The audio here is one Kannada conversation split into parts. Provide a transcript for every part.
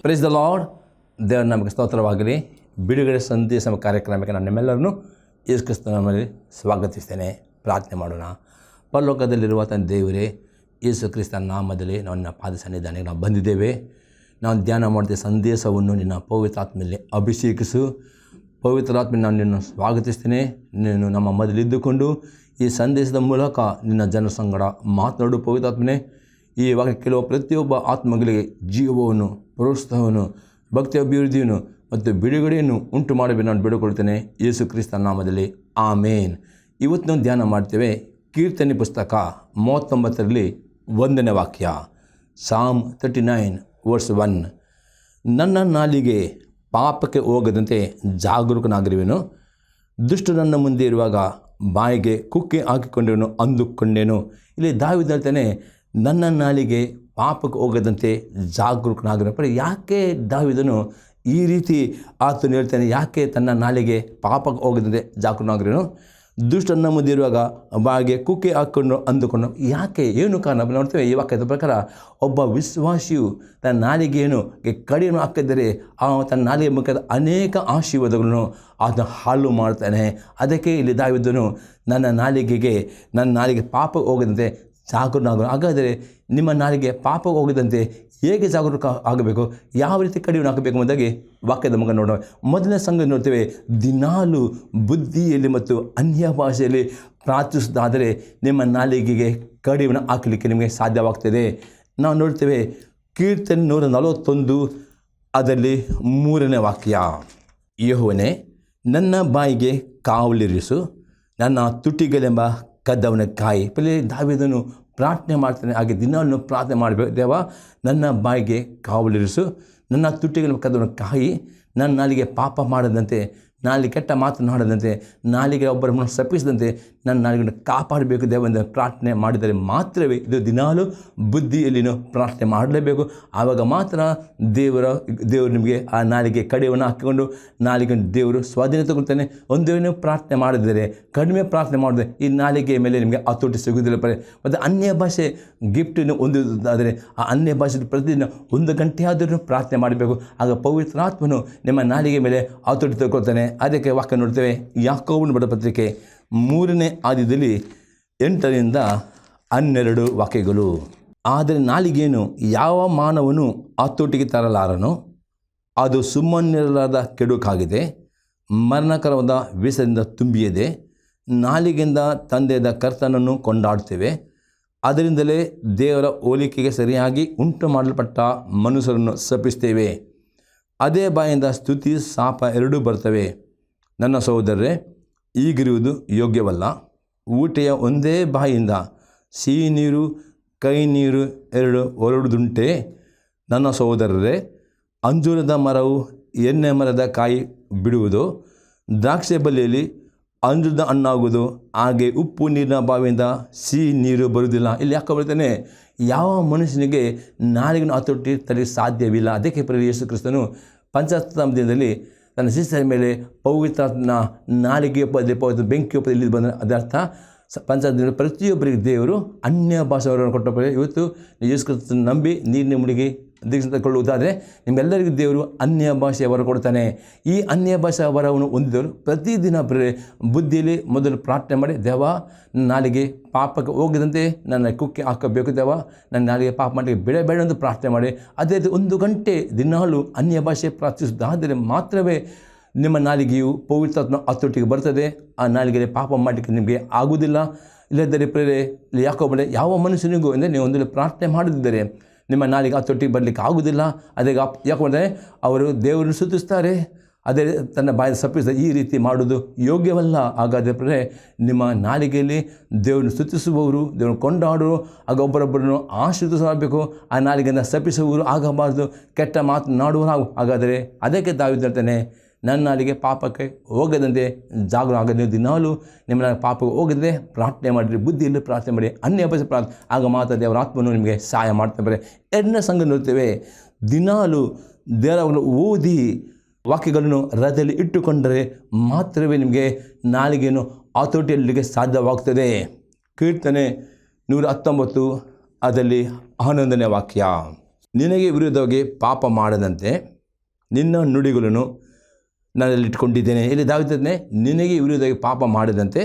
Praise the lord. ದೇವರ ನಮಗೆ ಸ್ತೋತ್ರವಾಗಲಿ. ಬಿಡುಗಡೆ ಸಂದೇಶ ಕಾರ್ಯಕ್ರಮಕ್ಕೆ ನಾನು ನಿಮ್ಮೆಲ್ಲರನ್ನು ಯೇಸು ಕ್ರಿಸ್ತನ ನಾಮದಲ್ಲಿ ಸ್ವಾಗತಿಸ್ತೇನೆ. ಪ್ರಾರ್ಥನೆ ಮಾಡೋಣ. ಪರಲೋಕದಲ್ಲಿರುವ ತನ್ನ ದೇವರೇ, ಯೇಸು ಕ್ರಿಸ್ತನ ನಾಮದಲ್ಲಿ ನನ್ನ ಪಾದ ಸನ್ನಿಧಾನಕ್ಕೆ ನಾವು ಬಂದಿದ್ದೇವೆ. ನಾವು ಧ್ಯಾನ ಮಾಡಿದ ಸಂದೇಶವನ್ನು ನಿನ್ನ ಪವಿತ್ರಾತ್ಮೆಯಲ್ಲಿ ಅಭಿಷೇಕಿಸು. ಪವಿತ್ರಾತ್ಮೆ ನಾನು ನಿನ್ನನ್ನು ಸ್ವಾಗತಿಸ್ತೇನೆ. ನೀನು ನಮ್ಮ ಮೊದಲಿದ್ದುಕೊಂಡು ಈ ಸಂದೇಶದ ಮೂಲಕ ನಿನ್ನ ಜನ ಸಂಗಡ ಮಾತನಾಡು. ಪವಿತ್ರಾತ್ಮನೆ, ಈ ವಾಕ್ಯ ಕೆಲವು ಪ್ರತಿಯೊಬ್ಬ ಆತ್ಮಗಳಿಗೆ ಜೀವವನ್ನು, ಪ್ರೋತ್ಸಾಹವನ್ನು, ಭಕ್ತಿ ಅಭಿವೃದ್ಧಿಯನ್ನು ಮತ್ತು ಬಿಡುಗಡೆಯನ್ನು ಉಂಟು ಮಾಡಬೇಕು ನಾನು ಬೇಡಿಕೊಳ್ತೇನೆ ಯೇಸು ಕ್ರಿಸ್ತನ ನಾಮದಲ್ಲಿ, ಆಮೇನ್. ಇವತ್ತು ನಾವು ಧ್ಯಾನ ಮಾಡ್ತೇವೆ ಕೀರ್ತನೆ ಪುಸ್ತಕ 39ರಲ್ಲಿ 1ನೇ ವಾಕ್ಯ, ಸಾಮ್ 39 ವರ್ಸ್ 1. ನನ್ನ ನಾಲಿಗೆ ಪಾಪಕ್ಕೆ ಹೋಗದಂತೆ ಜಾಗರೂಕನಾಗಿರುವೆನು, ದುಷ್ಟ ನನ್ನ ಮುಂದೆ ಇರುವಾಗ ಬಾಯಿಗೆ ಕುಕ್ಕೆ ಹಾಕಿಕೊಂಡೇನು ಅಂದುಕೊಂಡೇನು. ಇಲ್ಲಿ ದಾವೀದ ಹೇಳ್ತಾನೆ, ನನ್ನ ನಾಲಿಗೆ ಪಾಪಕ್ಕೆ ಹೋಗದಂತೆ ಜಾಗರೂಕನಾಗಿರೋ. ಯಾಕೆ ದಾವೀದನು ಈ ರೀತಿ ಆತನು ಹೇಳ್ತಾನೆ? ಯಾಕೆ ತನ್ನ ನಾಲಿಗೆ ಪಾಪಕ್ಕೆ ಹೋಗದಂತೆ ಜಾಗರೂಕನಾಗಿರೋನು? ದುಷ್ಟನ್ನ ಮುಂದಿರುವಾಗ ಬಾಯಿಗೆ ಕುಕ್ಕೆ ಹಾಕ್ಕೊಂಡು ಅಂದುಕೊಂಡು, ಯಾಕೆ, ಏನು ಕಾರಣ ನೋಡ್ತೇವೆ ಈ ವಾಕ್ಯದ ಪ್ರಕಾರ. ಒಬ್ಬ ವಿಶ್ವಾಸಿಯು ತನ್ನ ನಾಲಿಗೆಯನ್ನು ಕಡಿಮೆ ಹಾಕಿದರೆ ತನ್ನ ನಾಲಿಗೆ ಮುಖದ ಅನೇಕ ಆಶೀರ್ವಾದಗಳನ್ನು ಅದನ್ನು ಹಾಳು ಮಾಡ್ತಾನೆ. ಅದಕ್ಕೆ ಇಲ್ಲಿ ದಾವೀದನು ನನ್ನ ನಾಲಿಗೆ ಪಾಪ ಹೋಗದಂತೆ ಜಾಗರೂಕನಾಗ. ಹಾಗಾದರೆ ನಿಮ್ಮ ನಾಲಿಗೆ ಪಾಪ ಹೋಗದಂತೆ ಹೇಗೆ ಜಾಗರೂಕ ಆಗಬೇಕು, ಯಾವ ರೀತಿ ಕಡಿಮೆ ಹಾಕಬೇಕು ಎಂಬುದಾಗಿ ವಾಕ್ಯದ ಮಗ ನೋಡೋಣ. ಮೊದಲನೇ ಸಂಗತಿ ನೋಡ್ತೇವೆ, ದಿನಾಲು ಬುದ್ಧಿಯಲ್ಲಿ ಮತ್ತು ಅನ್ಯ ಭಾಷೆಯಲ್ಲಿ ಪ್ರಾರ್ಥಿಸೋದಾದರೆ ನಿಮ್ಮ ನಾಲಿಗೆಗೆ ಕಡಿಮೆ ಹಾಕಲಿಕ್ಕೆ ನಿಮಗೆ ಸಾಧ್ಯವಾಗ್ತದೆ. ನಾವು ನೋಡ್ತೇವೆ ಕೀರ್ತನೆ 141 ಅದರಲ್ಲಿ 3ನೇ ವಾಕ್ಯ, ಯೆಹೋವನೇ ನನ್ನ ಬಾಯಿಗೆ ಕಾವಲಿರಿಸು, ನನ್ನ ತುಟಿಗಳೆಂಬ ಕದ್ದವನ ಕಾಯಿ. ಪಲ್ಲಿ ದಾವೀದನು ಪ್ರಾರ್ಥನೆ ಮಾಡ್ತಾನೆ. ಹಾಗೆ ದಿನಾಲು ಪ್ರಾರ್ಥನೆ ಮಾಡಬೇಕು, ದೇವ ನನ್ನ ಬಾಯಿಗೆ ಕಾವಲಿರಿಸು, ನನ್ನ ತುಟಿಗಳ ಕದ್ದವನ ಕಾಯಿ, ನನ್ನ ನಾಲಿಗೆ ಪಾಪ ಮಾಡದಂತೆ, ನಾಲಿಗೆ ಕೆಟ್ಟ ಮಾತನಾಡದಂತೆ, ನಾಲಿಗೆ ಒಬ್ಬರನ್ನು ಶಪಿಸದಂತೆ ನನ್ನ ನಾಲಿಗೆಯನ್ನು ಕಾಪಾಡಬೇಕು ದೇವರಿಂದ ಪ್ರಾರ್ಥನೆ ಮಾಡಿದರೆ ಮಾತ್ರವೇ. ಇದು ದಿನಾಲು ಬುದ್ಧಿಯಲ್ಲಿನೂ ಪ್ರಾರ್ಥನೆ ಮಾಡಲೇಬೇಕು. ಆವಾಗ ಮಾತ್ರ ದೇವರು ನಿಮಗೆ ಆ ನಾಲಿಗೆ ಕಡಿವನ್ನು ಹಾಕಿಕೊಂಡು ನಾಲಿಗೆ ದೇವರು ಸ್ವಾಧೀನ ತಗೊಳ್ತಾನೆ. ಒಂದು ವೇಳೆ ಪ್ರಾರ್ಥನೆ ಮಾಡಿದರೆ, ಕಡಿಮೆ ಪ್ರಾರ್ಥನೆ ಮಾಡಿದ್ರೆ ಈ ನಾಲಿಗೆ ಮೇಲೆ ನಿಮಗೆ ಹತೋಟಿ ಸಿಗುವುದಿಲ್ಲ. ಮತ್ತು ಅನ್ಯ ಭಾಷೆ ಗಿಫ್ಟನ್ನು ಹೊಂದುವುದಾದರೆ ಆ ಅನ್ಯ ಭಾಷೆ ಪ್ರತಿದಿನ 1 ಗಂಟೆ ಆದರೂ ಪ್ರಾರ್ಥನೆ ಮಾಡಬೇಕು. ಆಗ ಪವಿತ್ರಾತ್ಮನು ನಿಮ್ಮ ನಾಲಿಗೆ ಮೇಲೆ ಹತೋಟಿ ತಗೊಳ್ತಾನೆ. ಅದಕ್ಕೆ ವಾಕ್ಯ ನೋಡ್ತೇವೆ, ಯಾಕೋಬನ ಬರೆದ ಪತ್ರಿಕೆ 3ನೇ ಅಧ್ಯಾಯದಲ್ಲಿ 8ರಿಂದ 12 ವಾಕ್ಯಗಳು. ಆದರೆ ನಾಲಿಗೆಯನ್ನು ಯಾವ ಮಾನವನು ಹತೋಟಿಗೆ ತರಲಾರನು, ಅದು ಸುಮ್ಮನಿರಲಾದ ಕೆಡುಕಾಗಿದೆ, ಮರಣಕರವಾದ ವಿಷದಿಂದ ತುಂಬಿಯದೆ. ನಾಲಿಗೆಯಿಂದ ತಂದೆಯಾದ ಕರ್ತನನ್ನು ಕೊಂಡಾಡ್ತೇವೆ, ಅದರಿಂದಲೇ ದೇವರ ಹೋಲಿಕೆಗೆ ಸರಿಯಾಗಿ ಉಂಟು ಮಾಡಲ್ಪಟ್ಟ ಮನುಷ್ಯರನ್ನು ಶಪಿಸ್ತೇವೆ. ಅದೇ ಬಾಯಿಂದ ಸ್ತುತಿ ಶಾಪ ಎರಡೂ ಬರ್ತವೆ. ನನ್ನ ಸಹೋದರರೇ, ಈಗಿರುವುದು ಯೋಗ್ಯವಲ್ಲ. ಊಟೆಯ ಒಂದೇ ಬಾಯಿಂದ ಸಿಹಿ ನೀರು ಕೈ ನೀರು 2 ಹೊರಡುವುದುಂಟೆ. ನನ್ನ ಸಹೋದರರೇ, ಅಂಜೂರದ ಮರವು ಎಣ್ಣೆ ಮರದ ಕಾಯಿ ಬಿಡುವುದು, ದ್ರಾಕ್ಷಿ ಬಳ್ಳಿಯಲ್ಲಿ ಅಂಜೂರದ ಹಣ್ಣಾಗುವುದು, ಹಾಗೆ ಉಪ್ಪು ನೀರಿನ ಬಾವಿಯಿಂದ ಸಿಹಿ ನೀರು ಬರುವುದಿಲ್ಲ. ಇಲ್ಲಿ ಯಾಕೆ ಬರ್ತಾನೆ? ಯಾವ ಮನುಷ್ಯನಿಗೆ ನಾಲಿಗೆಯನ್ನು ಹತೋಟಿ ತರಲಿಕ್ಕೆ ಸಾಧ್ಯವಿಲ್ಲ. ಅದಕ್ಕೆ ಪ್ರಿಯ ಯೇಸು ಕ್ರಿಸ್ತನು ಪಂಚಾಶತ್ತಮ ದಿನದಲ್ಲಿ ತನ್ನ ಶಿಷ್ಯರ ಮೇಲೆ ಪವಿತ್ರಾತ್ಮನ ನಾಲಿಗೆ ಬೆಂಕಿ ಇಲ್ಲಿ ಬಂದರೆ ಅದರ್ಥ ಪಂಚಾಶತ್ತ ಪ್ರತಿಯೊಬ್ಬರಿಗೆ ದೇವರು ಅನ್ಯ ಭಾಷೆಯವರನ್ನು ಕೊಟ್ಟപ്പോൾ ಇವತ್ತು ಯೇಸು ಕ್ರಿಸ್ತನ ನಂಬಿ ನೀರಿನ ಮುಳುಗಿ ದೀಕ್ಷೆ ತೆಗೆದುಕೊಳ್ಳುವುದಾದರೆ ನಿಮ್ಮೆಲ್ಲರಿಗೂ ದೇವರು ಅನ್ಯ ಭಾಷೆಯ ವರ ಕೊಡ್ತಾನೆ. ಈ ಅನ್ಯ ಭಾಷೆಯ ವರವನ್ನು ಹೊಂದಿದವರು ಪ್ರತಿದಿನ ಬುದ್ಧಿಯಲ್ಲಿ ಮೊದಲು ಪ್ರಾರ್ಥನೆ ಮಾಡಿ, ದೇವ ನನ್ನ ನಾಲಿಗೆ ಪಾಪಕ್ಕೆ ಹೋಗದಂತೆ ನನ್ನ ಕುಕ್ಕೆ ಹಾಕಬೇಕು, ದೇವ ನನ್ನ ನಾಲಿಗೆ ಪಾಪ ಮಾಡಿ ಬೇಡ ಎಂದು ಪ್ರಾರ್ಥನೆ ಮಾಡಿ. ಅದೇ 1 ಗಂಟೆ ದಿನಾಲು ಅನ್ಯ ಭಾಷೆ ಪ್ರಾರ್ಥಿಸುವುದಾದರೆ ಮಾತ್ರವೇ ನಿಮ್ಮ ನಾಲಿಗೆಯು ಪವಿತ್ರಾತ್ಮ ಹತೋಟಿಗೆ ಬರ್ತದೆ. ಆ ನಾಲಿಗೆಯಲ್ಲಿ ಪಾಪ ಮಾಡಲಿಕ್ಕೆ ನಿಮಗೆ ಆಗುವುದಿಲ್ಲ. ಇಲ್ಲದರೆ ಪ್ರೇರೆ ಯಾಕೋಬನೇ, ಯಾವ ಮನುಷ್ಯನಿಗೂ ಅಂದರೆ ನೀವು ಒಂದು ಪ್ರಾರ್ಥನೆ ಮಾಡದಿದ್ದರೆ ನಿಮ್ಮ ನಾಲಿಗೆ ಹತೋಟಿಗೆ ಬರಲಿಕ್ಕೆ ಆಗುವುದಿಲ್ಲ. ಅದೇ ಯಾಕಂದರೆ ಅವರು ದೇವರನ್ನು ಸ್ತುತಿಸ್ತಾರೆ, ಅದೇ ತನ್ನ ಬಾಯಿ ಸಪ್ಪಿಸ ಈ ರೀತಿ ಮಾಡುವುದು ಯೋಗ್ಯವಲ್ಲ. ಹಾಗಾದರೆ ಪ್ರೇರೆ ನಿಮ್ಮ ನಾಲಿಗೆಯಲ್ಲಿ ದೇವರನ್ನು ಸ್ತುತಿಸುವವರು, ದೇವರನ್ನು ಕೊಂಡಾಡುವರು, ಆಗ ಒಬ್ಬರೊಬ್ಬರನ್ನು ಆಶೀರ್ವದಿಸಬೇಕು. ಆ ನಾಲಿಗೆಯನ್ನು ಸಪ್ಪಿಸುವವರು ಆಗಬಾರ್ದು, ಕೆಟ್ಟ ಮಾತನಾಡುವರು. ಹಾಗಾದರೆ ಅದಕ್ಕೆ ದಾವೀದ ಹೇಳ್ತಾನೆ, ನನ್ನ ನಾಲಿಗೆ ಪಾಪಕ್ಕೆ ಹೋಗದಂತೆ ಜಾಗರೂಕ ಆಗದೆ, ದಿನಾಲು ನಿಮ್ಮ ಪಾಪಕ್ಕೆ ಹೋಗದೆ ಪ್ರಾರ್ಥನೆ ಮಾಡಿರಿ, ಬುದ್ಧಿಯಲ್ಲಿ ಪ್ರಾರ್ಥನೆ ಮಾಡಿ, ಅನ್ಯ ಭಾಷೆ ಪ್ರಾರ್ಥನೆ, ಆಗ ಮಾತ್ರ ದೇವರ ಆತ್ಮನು ನಿಮಗೆ ಸಹಾಯ ಮಾಡ್ತಾರೆ. 2ನೇ ಸಂಗತಿ ನೋಡ್ತೇವೆ, ದಿನಾಲು ದೇವರನ್ನು ಓದಿ ವಾಕ್ಯಗಳನ್ನು ಹೃದಯದಲ್ಲಿ ಇಟ್ಟುಕೊಂಡರೆ ಮಾತ್ರವೇ ನಿಮಗೆ ನಾಲಿಗೆಯನ್ನು ಹತೋಟಿಯಲ್ಲಿಗೆ ಸಾಧ್ಯವಾಗ್ತದೆ. ಕೀರ್ತನೆ 119 ಅದರಲ್ಲಿ 11ನೇ ವಾಕ್ಯ, ನಿನಗೆ ವಿರುದ್ಧವಾಗಿ ಪಾಪ ಮಾಡದಂತೆ ನಿನ್ನ ನುಡಿಗಳನ್ನು ನನ್ನಲ್ಲಿಟ್ಟುಕೊಂಡಿದ್ದೇನೆ. ಇಲ್ಲಿ ದಾವಿದನೇ ನಿನಗೆ ವಿರುದ್ಧವಾಗಿ ಪಾಪ ಮಾಡದಂತೆ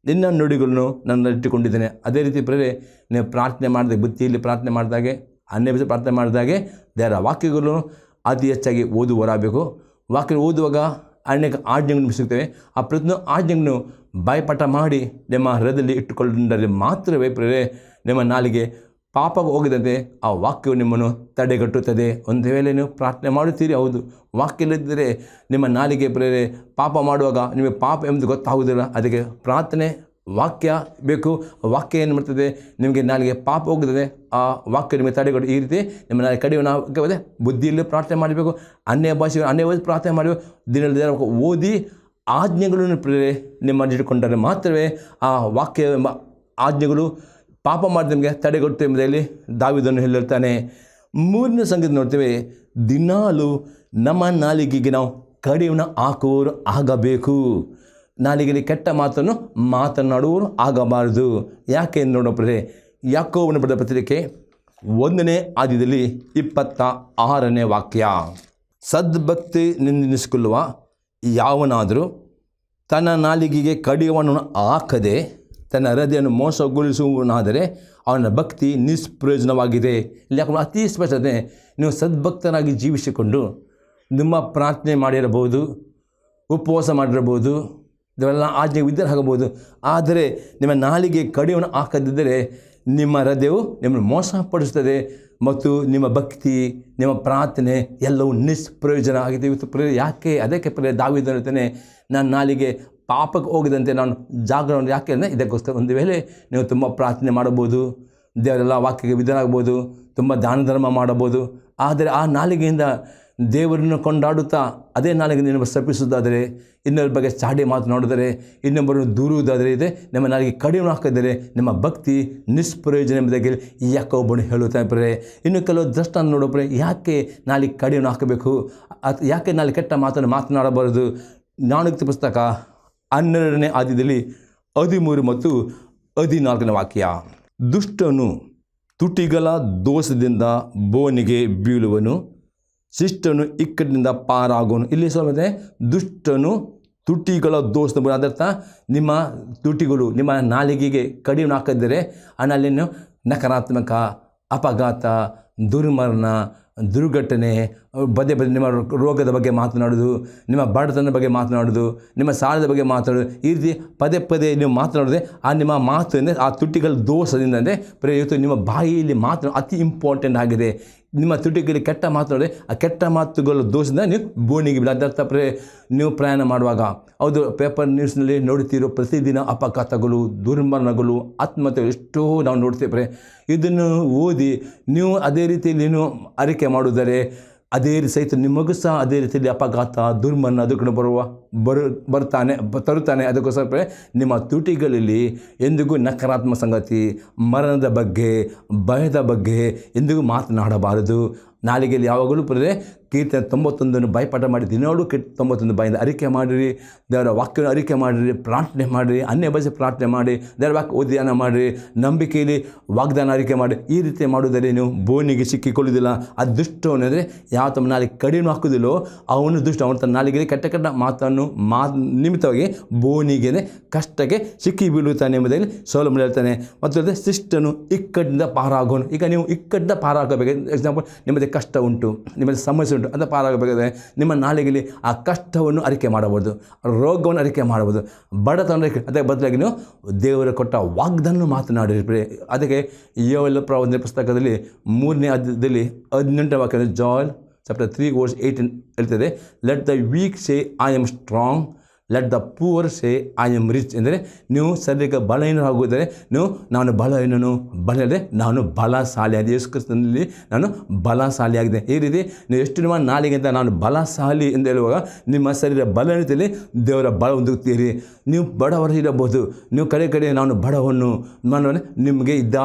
ನಿನ್ನ ನುಡಿಗಳನ್ನು ನನ್ನಲ್ಲಿಟ್ಟುಕೊಂಡಿದ್ದೇನೆ. ಅದೇ ರೀತಿ ಪ್ರೇರೆ ನೀವು ಪ್ರಾರ್ಥನೆ ಮಾಡಿದಾಗ, ಬುದ್ಧಿಯಲ್ಲಿ ಪ್ರಾರ್ಥನೆ ಮಾಡಿದಾಗೆ, ಅನ್ಯ ಭಾಷೆ ಪ್ರಾರ್ಥನೆ ಮಾಡಿದಾಗೆ ದೇವರ ವಾಕ್ಯಗಳನ್ನು ಅತಿ ಹೆಚ್ಚಾಗಿ ಓದುವರಾಗಬೇಕು. ವಾಕ್ಯ ಓದುವಾಗ ಅನೇಕ ಆಜ್ಞೆಗಳನ್ನು ಸಿಗ್ತವೆ. ಆ ಪ್ರತಿಯೊಂದು ಆಜ್ಞೆಗಳನ್ನು ಬಾಯ್ಪಾಠ ಮಾಡಿ ನಿಮ್ಮ ಹೃದಯದಲ್ಲಿ ಇಟ್ಟುಕೊಂಡರೆ ಮಾತ್ರವೇ ಪ್ರೇರೆ ನಿಮ್ಮ ನಾಲಿಗೆ ಪಾಪಕ್ಕೆ ಹೋಗದಂತೆ ಆ ವಾಕ್ಯವು ನಿಮ್ಮನ್ನು ತಡೆಗಟ್ಟುತ್ತದೆ. ಒಂದು ವೇಳೆ ನೀವು ಪ್ರಾರ್ಥನೆ ಮಾಡುತ್ತೀರಿ, ಹೌದು, ವಾಕ್ಯ ಇಲ್ಲದಿದ್ದರೆ ನಿಮ್ಮ ನಾಲಿಗೆ ಪ್ರೇರೆ ಪಾಪ ಮಾಡುವಾಗ ನಿಮಗೆ ಪಾಪ ಎಂಬುದು ಗೊತ್ತಾಗುವುದಿಲ್ಲ. ಅದಕ್ಕೆ ಪ್ರಾರ್ಥನೆ, ವಾಕ್ಯ ಬೇಕು. ವಾಕ್ಯ ಏನು ಮಾಡ್ತದೆ, ನಿಮಗೆ ನಾಲಿಗೆ ಪಾಪ ಹೋಗುತ್ತದೆ, ಆ ವಾಕ್ಯ ನಿಮಗೆ ತಡೆಗಟ್ಟು. ಈ ರೀತಿ ನಿಮ್ಮ ನಾಲಿಗೆ ಕಡಿಮೆ ಬುದ್ಧಿಯಲ್ಲಿ ಪ್ರಾರ್ಥನೆ ಮಾಡಬೇಕು, ಅನ್ಯ ಭಾಷೆ ಪ್ರಾರ್ಥನೆ ಮಾಡಬೇಕು. ದಿನದ ಓದಿ ಆಜ್ಞೆಗಳನ್ನು ಪ್ರೇರೆ ನಿಮ್ಮ ಇಟ್ಟುಕೊಂಡರೆ ಮಾತ್ರವೇ ಆ ವಾಕ್ಯ ಎಂಬ ಆಜ್ಞೆಗಳು ಪಾಪ ಮಾಡಿದ ನಿಮಗೆ ತಡೆಗಟ್ಟು ಎಂಬುದರಲ್ಲಿ ದಾವೀದನು ಹೇಳಿರ್ತಾನೆ. 3ನೇ ಸಂಗತಿ ನೋಡ್ತೇವೆ, ದಿನಾಲು ನಮ್ಮ ನಾಲಿಗೆಗೆ ನಾವು ಕಡಿವಾಣ ಹಾಕುವವರು ಆಗಬೇಕು. ನಾಲಿಗೆಯಲ್ಲಿ ಕೆಟ್ಟ ಮಾತನ್ನು ಮಾತನಾಡುವವರು ಆಗಬಾರದು. ಯಾಕೆ ನೋಡೋಪ್ರೆ, ಯಾಕೋಬನ ಬರೆದ ಪತ್ರಿಕೆ 1ನೇ ಅಧ್ಯಾಯದಲ್ಲಿ 26ನೇ ವಾಕ್ಯ, ಸದ್ಭಕ್ತಿ ನಿಂದಿಸಿಕೊಳ್ಳುವ ಯಾವನಾದರೂ ತನ್ನ ನಾಲಿಗೆಗೆ ಕಡಿವಾಣವನ್ನು ಹಾಕದೆ ತನ್ನ ಹೃದಯವನ್ನು ಮೋಸಗೊಳಿಸುವನಾದರೆ ಅವನ ಭಕ್ತಿ ನಿಷ್ಪ್ರಯೋಜನವಾಗಿದೆ. ಇಲ್ಲಿ ಯಾಕಂದರೆ ಅತಿ ಸ್ಪಷ್ಟತೆ, ನೀವು ಸದ್ಭಕ್ತನಾಗಿ ಜೀವಿಸಿಕೊಂಡು ನಿಮ್ಮ ಪ್ರಾರ್ಥನೆ ಮಾಡಿರಬಹುದು, ಉಪವಾಸ ಮಾಡಿರಬಹುದು, ಇವೆಲ್ಲ ಆಜ್ಞೆ ವಿದ್ಯಾರಾಗಬಹುದು. ಆದರೆ ನಿಮ್ಮ ನಾಲಿಗೆ ಕಡಿವಾಣ ಹಾಕದಿದ್ದರೆ ನಿಮ್ಮ ಹೃದಯವು ನಿಮ್ಮನ್ನು ಮೋಸಪಡಿಸುತ್ತದೆ ಮತ್ತು ನಿಮ್ಮ ಭಕ್ತಿ, ನಿಮ್ಮ ಪ್ರಾರ್ಥನೆ ಎಲ್ಲವೂ ನಿಷ್ಪ್ರಯೋಜನ ಆಗಿದೆ. ಇವತ್ತು ಯಾಕೆ, ಅದಕ್ಕೆ ದಾವೀದನು ಹೇಳ್ತಾನೆ, ನನ್ನ ನಾಲಿಗೆ ಪಾಪಕ್ಕೆ ಹೋಗದಂತೆ ನಾನು ಜಾಗರಣೆ. ಯಾಕೆ ಅಂದರೆ ಇದಕ್ಕೋಸ್ಕರ. ಒಂದು ವೇಳೆ ನೀವು ತುಂಬ ಪ್ರಾರ್ಥನೆ ಮಾಡಬಹುದು, ದೇವರೆಲ್ಲ ವಾಕ್ಯಕ್ಕೆ ವಿಧರಾಗ್ಬೋದು, ತುಂಬ ದಾನ ಧರ್ಮ ಮಾಡಬಹುದು. ಆದರೆ ಆ ನಾಲಿಗೆಯಿಂದ ದೇವರನ್ನು ಕೊಂಡಾಡುತ್ತಾ ಅದೇ ನಾಲಿಗೆ ನೀವು ಸಪಿಸುವುದಾದರೆ, ಇನ್ನೊಬ್ಬರ ಬಗ್ಗೆ ಚಾಡಿ ಮಾತನಾಡಿದರೆ, ಇನ್ನೊಬ್ಬರನ್ನು ದೂರುವುದಾದರೆ, ಇದೆ ನಿಮ್ಮ ನಾಲಿಗೆ ಕಡಿಮೆ ಹಾಕಿದರೆ ನಿಮ್ಮ ಭಕ್ತಿ ನಿಷ್ಪ್ರಯೋಜನ ಎಂಬುದಾಗಿ ಯಾಕೋಬನು ಹೇಳುತ್ತಾರೆ. ಇನ್ನು ಕೆಲವು ದೃಷ್ಟಾಂತ ನೋಡೋಪ್ರೆ, ಯಾಕೆ ನಾಲಿಗೆ ಕಡಿಮೆ ಹಾಕಬೇಕು, ಯಾಕೆ ನಾಲಿಗೆ ಕೆಟ್ಟ ಮಾತನ್ನು ಮಾತನಾಡಬಾರದು. ಜ್ಞಾನೋಕ್ತಿ ಪುಸ್ತಕ 12ನೇ ಅಧ್ಯಾಯದಲ್ಲಿ 13 ಮತ್ತು 14ನೇ ವಾಕ್ಯ, ದುಷ್ಟನು ತುಟಿಗಳ ದೋಷದಿಂದ ಬೋನಿಗೆ ಬೀಳುವನು, ಶಿಷ್ಟನು ಇಕ್ಕಟ್ಟಿನಿಂದ ಪಾರಾಗೋನು. ಇಲ್ಲಿ ಸ್ವಲ್ಪ ದುಷ್ಟನು ತುಟಿಗಳ ದೋಷದ ಅದರ್ಥ ನಿಮ್ಮ ತುಟಿಗಳು ನಿಮ್ಮ ನಾಲಿಗೆಗೆ ಕಡಿಮೆ ಹಾಕಿದರೆ ಅಲ್ಲಿನ ನಕಾರಾತ್ಮಕ, ಅಪಘಾತ, ದುರ್ಮರಣ, ದುರ್ಘಟನೆ, ನಿಮ್ಮ ರೋಗದ ಬಗ್ಗೆ ಮಾತನಾಡೋದು, ನಿಮ್ಮ ಬಡತನದ ಬಗ್ಗೆ ಮಾತನಾಡೋದು, ನಿಮ್ಮ ಸಾಲದ ಬಗ್ಗೆ ಮಾತನಾಡೋದು, ಈ ರೀತಿ ಪದೇ ನೀವು ಮಾತನಾಡಿದ್ರೆ ಆ ನಿಮ್ಮ ಮಾತು ಅಂದರೆ ಆ ತುಟಿಗಳ ದೋಷದಿಂದ ಅಂದರೆ ಇವತ್ತು ನಿಮ್ಮ ಬಾಯಿಯಲ್ಲಿ ಮಾತು ಅತಿ ಇಂಪಾರ್ಟೆಂಟ್ ಆಗಿದೆ. ನಿಮ್ಮ ತುಟಿಗಳಿಗೆ ಕೆಟ್ಟ ಮಾತನಾಡಿದ್ರೆ ಆ ಕೆಟ್ಟ ಮಾತುಗಳ ದೋಷದಿಂದ ನೀವು ಬೋಣಿಗೆ ಬೀಳ. ಅದರ್ಥ ನೀವು ಪ್ರಯಾಣ ಮಾಡುವಾಗ, ಹೌದು, ಪೇಪರ್ ನ್ಯೂಸ್ನಲ್ಲಿ ನೋಡ್ತಿರೋ ಪ್ರತಿದಿನ ಅಪಘಾತಗಳು, ದುರ್ಮರಣಗಳು, ಆತ್ಮಹತ್ಯೆಗಳು ಎಷ್ಟೋ ನಾವು ನೋಡ್ತೇವೆ. ಇದನ್ನು ಓದಿ ನೀವು ಅದೇ ರೀತಿಯಲ್ಲಿ ನೀವು ಅರಿಕೆ ಮಾಡುವುದರೆ ಅದೇ ರೀತಿ ಸಹಿತ ನಿಮಗೂ ಸಹ ಅದೇ ರೀತಿಯಲ್ಲಿ ಅಪಘಾತ, ದುರ್ಮರಣ ಅದಕ್ಕೆ ತರುತ್ತಾನೆ. ಅದಕ್ಕೋಸ್ಕರ ನಿಮ್ಮ ತುಟಿಗಳಲ್ಲಿ ಎಂದಿಗೂ ನಕಾರಾತ್ಮಕ ಸಂಗತಿ, ಮರಣದ ಬಗ್ಗೆ, ಭಯದ ಬಗ್ಗೆ ಎಂದಿಗೂ ಮಾತನಾಡಬಾರದು. ನಾಲಿಗೆಯಲ್ಲಿ ಯಾವಾಗಲೂ ಕೀರ್ತನೆ 91 ಬಾಯ್ಪಾಠ ಮಾಡಿ ದಿನಾಲೂ 91 ಬಾಯಿಂದ ಅರಿಕೆ ಮಾಡಿರಿ, ದೇವರ ವಾಕ್ಯವನ್ನು ಅರಿಕೆ ಮಾಡಿರಿ, ಪ್ರಾರ್ಥನೆ ಮಾಡಿರಿ, ಅನ್ಯ ಭಾಷೆ ಪ್ರಾರ್ಥನೆ ಮಾಡಿ, ದೇವರ ವಾಕ್ಯ ಉದ್ಯಾನ ಮಾಡಿರಿ, ನಂಬಿಕೆಯಲ್ಲಿ ವಾಗ್ದಾನ ಅರಿಕೆ ಮಾಡಿ. ಈ ರೀತಿ ಮಾಡುವುದರಲ್ಲಿ ನೀವು ಬೋನಿಗೆ ಸಿಕ್ಕಿಕೊಳ್ಳುವುದಿಲ್ಲ. ಆ ದುಷ್ಟವನೆಂದರೆ ಯಾವ ತಮ್ಮ ನಾಲಿಗೆ ಕಡಿಮೆ ಹಾಕುವುದಿಲ್ಲೋ ಅವನು ದುಷ್ಟ. ಅವನು ತನ್ನ ನಾಲಿಗೆಯಲ್ಲಿ ಕೆಟ್ಟ ಮಾತನ್ನು ನಿಮಿತ್ತವಾಗಿ ಬೋನಿಗೆ ಕಷ್ಟಕ್ಕೆ ಸಿಕ್ಕಿ ಬೀಳುತ್ತಾನೆ ಎಂಬುದಾಗಿ ಸೊಲೊಮೋನ ಹೇಳ್ತಾನೆ. ಮತ್ತು ಶಿಷ್ಟನು ಇಕ್ಕಟ್ಟಿನಿಂದ ಪಾರಾಗೋನು. ಈಗ ನೀವು ಇಕ್ಕಟ್ಟಿಂದ ಪಾರಾಗಬೇಕು. ಎಕ್ಸಾಂಪಲ್, ನಿಮ್ಮದೇ ಕಷ್ಟ ಉಂಟು, ನಿಮ್ಮದೇ ಸಮಸ್ಯೆ ಉಂಟು, ಅಂತ ಪಾರಾಗಬೇಕಾದ್ರೆ ನಿಮ್ಮ ನಾಲಿಗೆಯಲ್ಲಿ ಆ ಕಷ್ಟವನ್ನು ಅರಿಕೆ ಮಾಡಬಹುದು, ರೋಗವನ್ನು ಅರಿಕೆ ಮಾಡಬಹುದು, ಬಡತನ ಅರಿಕೆ. ಅದಕ್ಕೆ ಬದಲಾಗಿ ನೀವು ದೇವರು ಕೊಟ್ಟ ವಾಗ್ದಾನ ಮಾತನಾಡಿರಿ. ಅದಕ್ಕೆ ಯೋವೇಲ್ ಪ್ರವಾದನೆ ಪುಸ್ತಕದಲ್ಲಿ 3ನೇ ಅಧ್ಯಾಯದಲ್ಲಿ 18ನೇ ವಾಕ್ಯ, ಜಾಯಲ್ ಚಾಪ್ಟರ್ 3:18 ಹೇಳ್ತದೆ, let the weak say I am strong, let the poor say I am rich. ಅಂದರೆ ನೀವು ಸದ್ಯಕ್ಕೆ ಬಲಹೀನರಾಗುವುದರೆ ನಾನು ಬಲಹೀನನು, ನಾನು ಬಲಶಾಲಿಯಾಗಿದೆ. ಯೇಸು ಕ್ರಿಸ್ತನಲ್ಲಿ ನಾನು ಬಲಶಾಲಿಯಾಗಿದೆ. ಈ ರೀತಿ ನೀವು ಎಷ್ಟು ನಿಮ್ಮ ನಾಲಿಗೆಂತ ನಾನು ಬಲಶಾಲಿ ಎಂದು ಹೇಳುವಾಗ ನಿಮ್ಮ ಶರೀರ ಬಲಹೀನತೆಯಲ್ಲಿ ದೇವರ ಬಲ ಹೊಂದುತ್ತೀರಿ. ನೀವು ಬಡವರು ಇರಬಹುದು, ನೀವು ಕಡೆ ನಾನು ಬಡವನು, ನಾನು ನಿಮಗೆ ಇದ್ದ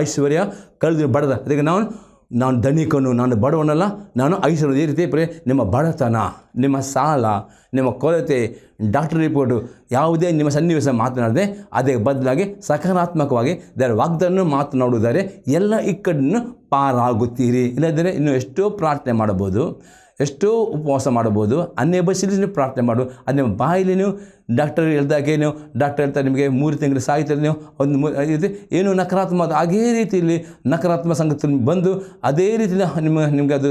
ಐಶ್ವರ್ಯ ಕಳೆದು ಬಡದ. ಅದಕ್ಕೆ ನಾವು ನಾನು ಧನಿಕನು, ನಾನು ಬಡವನಲ್ಲ, ನಾನು ಐಶ್ವರ್ಯ. ಈ ರೀತಿ ಪ್ರೇ ನಿಮ್ಮ ಬಡತನ, ನಿಮ್ಮ ಸಾಲ, ನಿಮ್ಮ ಕೊರತೆ, ಡಾಕ್ಟರ್ ರಿಪೋರ್ಟು ಯಾವುದೇ ನಿಮ್ಮ ಸನ್ನಿವೇಶ ಮಾತನಾಡದೆ ಅದೇ ಬದಲಾಗಿ ಸಕಾರಾತ್ಮಕವಾಗಿ ದೇವರ ವಾಗ್ದಾನ ಮಾತನಾಡುವುದಾರೆ ಎಲ್ಲ ಇಕ್ಕಡನ್ನು ಪಾರಾಗುತ್ತೀರಿ. ಇಲ್ಲದಿದ್ದರೆ ಇನ್ನೂ ಎಷ್ಟೋ ಪ್ರಾರ್ಥನೆ ಮಾಡಬಹುದು, ಎಷ್ಟೋ ಉಪವಾಸ ಮಾಡಬಹುದು, ಅನ್ಯ ಭಾಷೆಯಲ್ಲಿ ನೀವು ಪ್ರಾರ್ಥನೆ ಮಾಡು. ಅದು ನಿಮ್ಮ ಬಾಯಲ್ಲಿ ನೀವು ಡಾಕ್ಟರ್ ಹೇಳ್ದಾಗೆ ನೀವು ಡಾಕ್ಟರ್ ಹೇಳ್ತಾರೆ ನಿಮಗೆ 3 ತಿಂಗಳು ಸಾಯ್ತಾರೆ, ನೀವು ಒಂದು ಏನು ನಕಾರಾತ್ಮಕ ಅದೇ ರೀತಿಯಲ್ಲಿ ನಕಾರಾತ್ಮಕ ಸಂಗತಿ ಬಂದು ಅದೇ ರೀತಿಯಲ್ಲಿ ನಿಮಗೆ ಅದು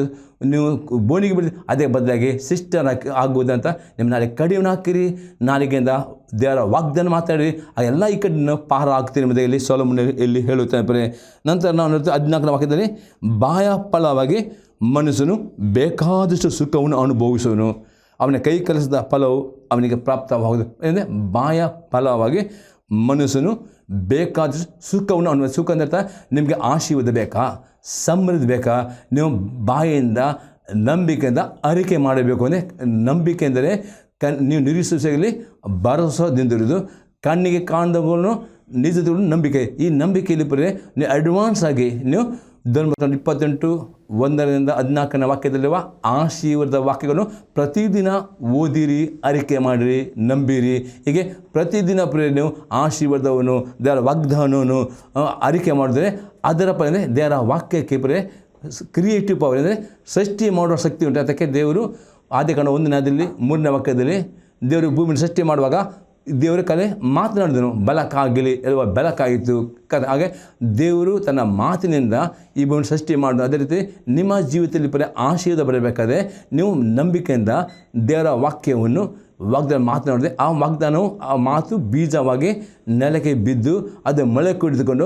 ನೀವು ಬೋನಿಗೆ ಬಿಡಿ ಅದೇ ಬದಲಾಗಿ ಸಿಸ್ಟರ್ ಆಗುವುದಂತ ನಿಮ್ಮ ನಾಳೆ ಕಡಿಮೆ ಹಾಕಿರಿ. ನಾಲಿಗೆಯಿಂದ ದೇವರ ವಾಗ್ದಾನ ಮಾತಾಡಿ ಆ ಎಲ್ಲ ಈ ಕಡೆ ಪಾರ ಆಗ್ತೀರಿ ಎಂಬುದೇ ಇಲ್ಲಿ ಸೊಲೊಮೋನ ಇಲ್ಲಿ ಹೇಳುತ್ತಾನೆ. ನಂತರ ನಾವು 14ನೇ ವಾಕ್ಯದಲ್ಲಿ ಬಾಯ ಫಲವಾಗಿ ಮನುಷ್ಯನು ಬೇಕಾದಷ್ಟು ಸುಖವನ್ನು ಅನುಭವಿಸುವನು, ಅವನ ಕೈ ಕೆಲಸದ ಫಲವು ಅವನಿಗೆ ಪ್ರಾಪ್ತವಾಗುವುದು. ಅಂದರೆ ಬಾಯ ಫಲವಾಗಿ ಮನುಷ್ಯನು ಬೇಕಾದಷ್ಟು ಸುಖವನ್ನು ಅನುಭವ. ಸುಖ ಅಂದರೆ ನಿಮಗೆ ಆಶೀರ್ವಾದ ಬೇಕಾ, ಸಮೃದ್ಧಿ ಬೇಕಾ, ನೀವು ಬಾಯಿಂದ ನಂಬಿಕೆಯಿಂದ ಅರಿಕೆ ಮಾಡಬೇಕು. ಅಂದರೆ ನಂಬಿಕೆ ಎಂದರೆ ನೀವು ನಿರೀಕ್ಷೆಯಲ್ಲಿ ಭರವಸೆದಿಂದಿರುವುದು, ಕಣ್ಣಿಗೆ ಕಾಣದವನ್ನು ನಿಜದೂ ನಂಬಿಕೆ. ಈ ನಂಬಿಕೆಯಲ್ಲಿ ಬರೀ ನೀವು ಅಡ್ವಾನ್ಸ್ ಆಗಿ ನೀವು ಧರ್ಮಗ್ರಂಥ 28:1-14 ವಾಕ್ಯದಲ್ಲಿರುವ ಆಶೀರ್ವಾದ ವಾಕ್ಯಗಳನ್ನು ಪ್ರತಿದಿನ ಓದಿರಿ, ಅರಿಕೆ ಮಾಡಿರಿ, ನಂಬಿರಿ. ಹೀಗೆ ಪ್ರತಿದಿನ ನೀವು ಆಶೀರ್ವಾದವನ್ನು ದೇವರ ವಾಗ್ದಾನವನ್ನು ಅರಿಕೆ ಮಾಡಿದ್ರೆ ಅದರ ಅಂದರೆ ದೇವರ ವಾಕ್ಯಕ್ಕೆ ಕ್ರಿಯೇಟಿವ್ ಪವರ್ ಅಂದರೆ ಸೃಷ್ಟಿ ಮಾಡುವ ಶಕ್ತಿ ಉಂಟು. ಅದಕ್ಕೆ ದೇವರು ಆದಿಕಾಂಡ 1ನೇ 3ನೇ ವಾಕ್ಯದಲ್ಲಿ ದೇವರು ಭೂಮಿಯನ್ನು ಸೃಷ್ಟಿ ಮಾಡುವಾಗ ದೇವರ ಕಲೆ ಮಾತನಾಡಿದನು, ಬೆಳಕಾಗಲಿ ಎನ್ನುವ ಬೆಳಕಾಯಿತು. ಹಾಗೆ ದೇವರು ತನ್ನ ಮಾತಿನಿಂದ ಈ ಭೂಮಿಯನ್ನು ಸೃಷ್ಟಿ ಮಾಡಿದ. ಅದೇ ರೀತಿ ನಿಮ್ಮ ಜೀವಿತದಲ್ಲಿ ಆಶೀರ್ವಾದ ಬರಬೇಕಾದ್ರೆ ನೀವು ನಂಬಿಕೆಯಿಂದ ದೇವರ ವಾಕ್ಯವನ್ನು ವಾಗ್ದಾನ ಮಾತನಾಡಿದೆ. ಆ ವಾಗ್ದಾನವು ಆ ಮಾತು ಬೀಜವಾಗಿ ನೆಲಕ್ಕೆ ಬಿದ್ದು ಅದು ಮಳೆ ಕುಡಿದುಕೊಂಡು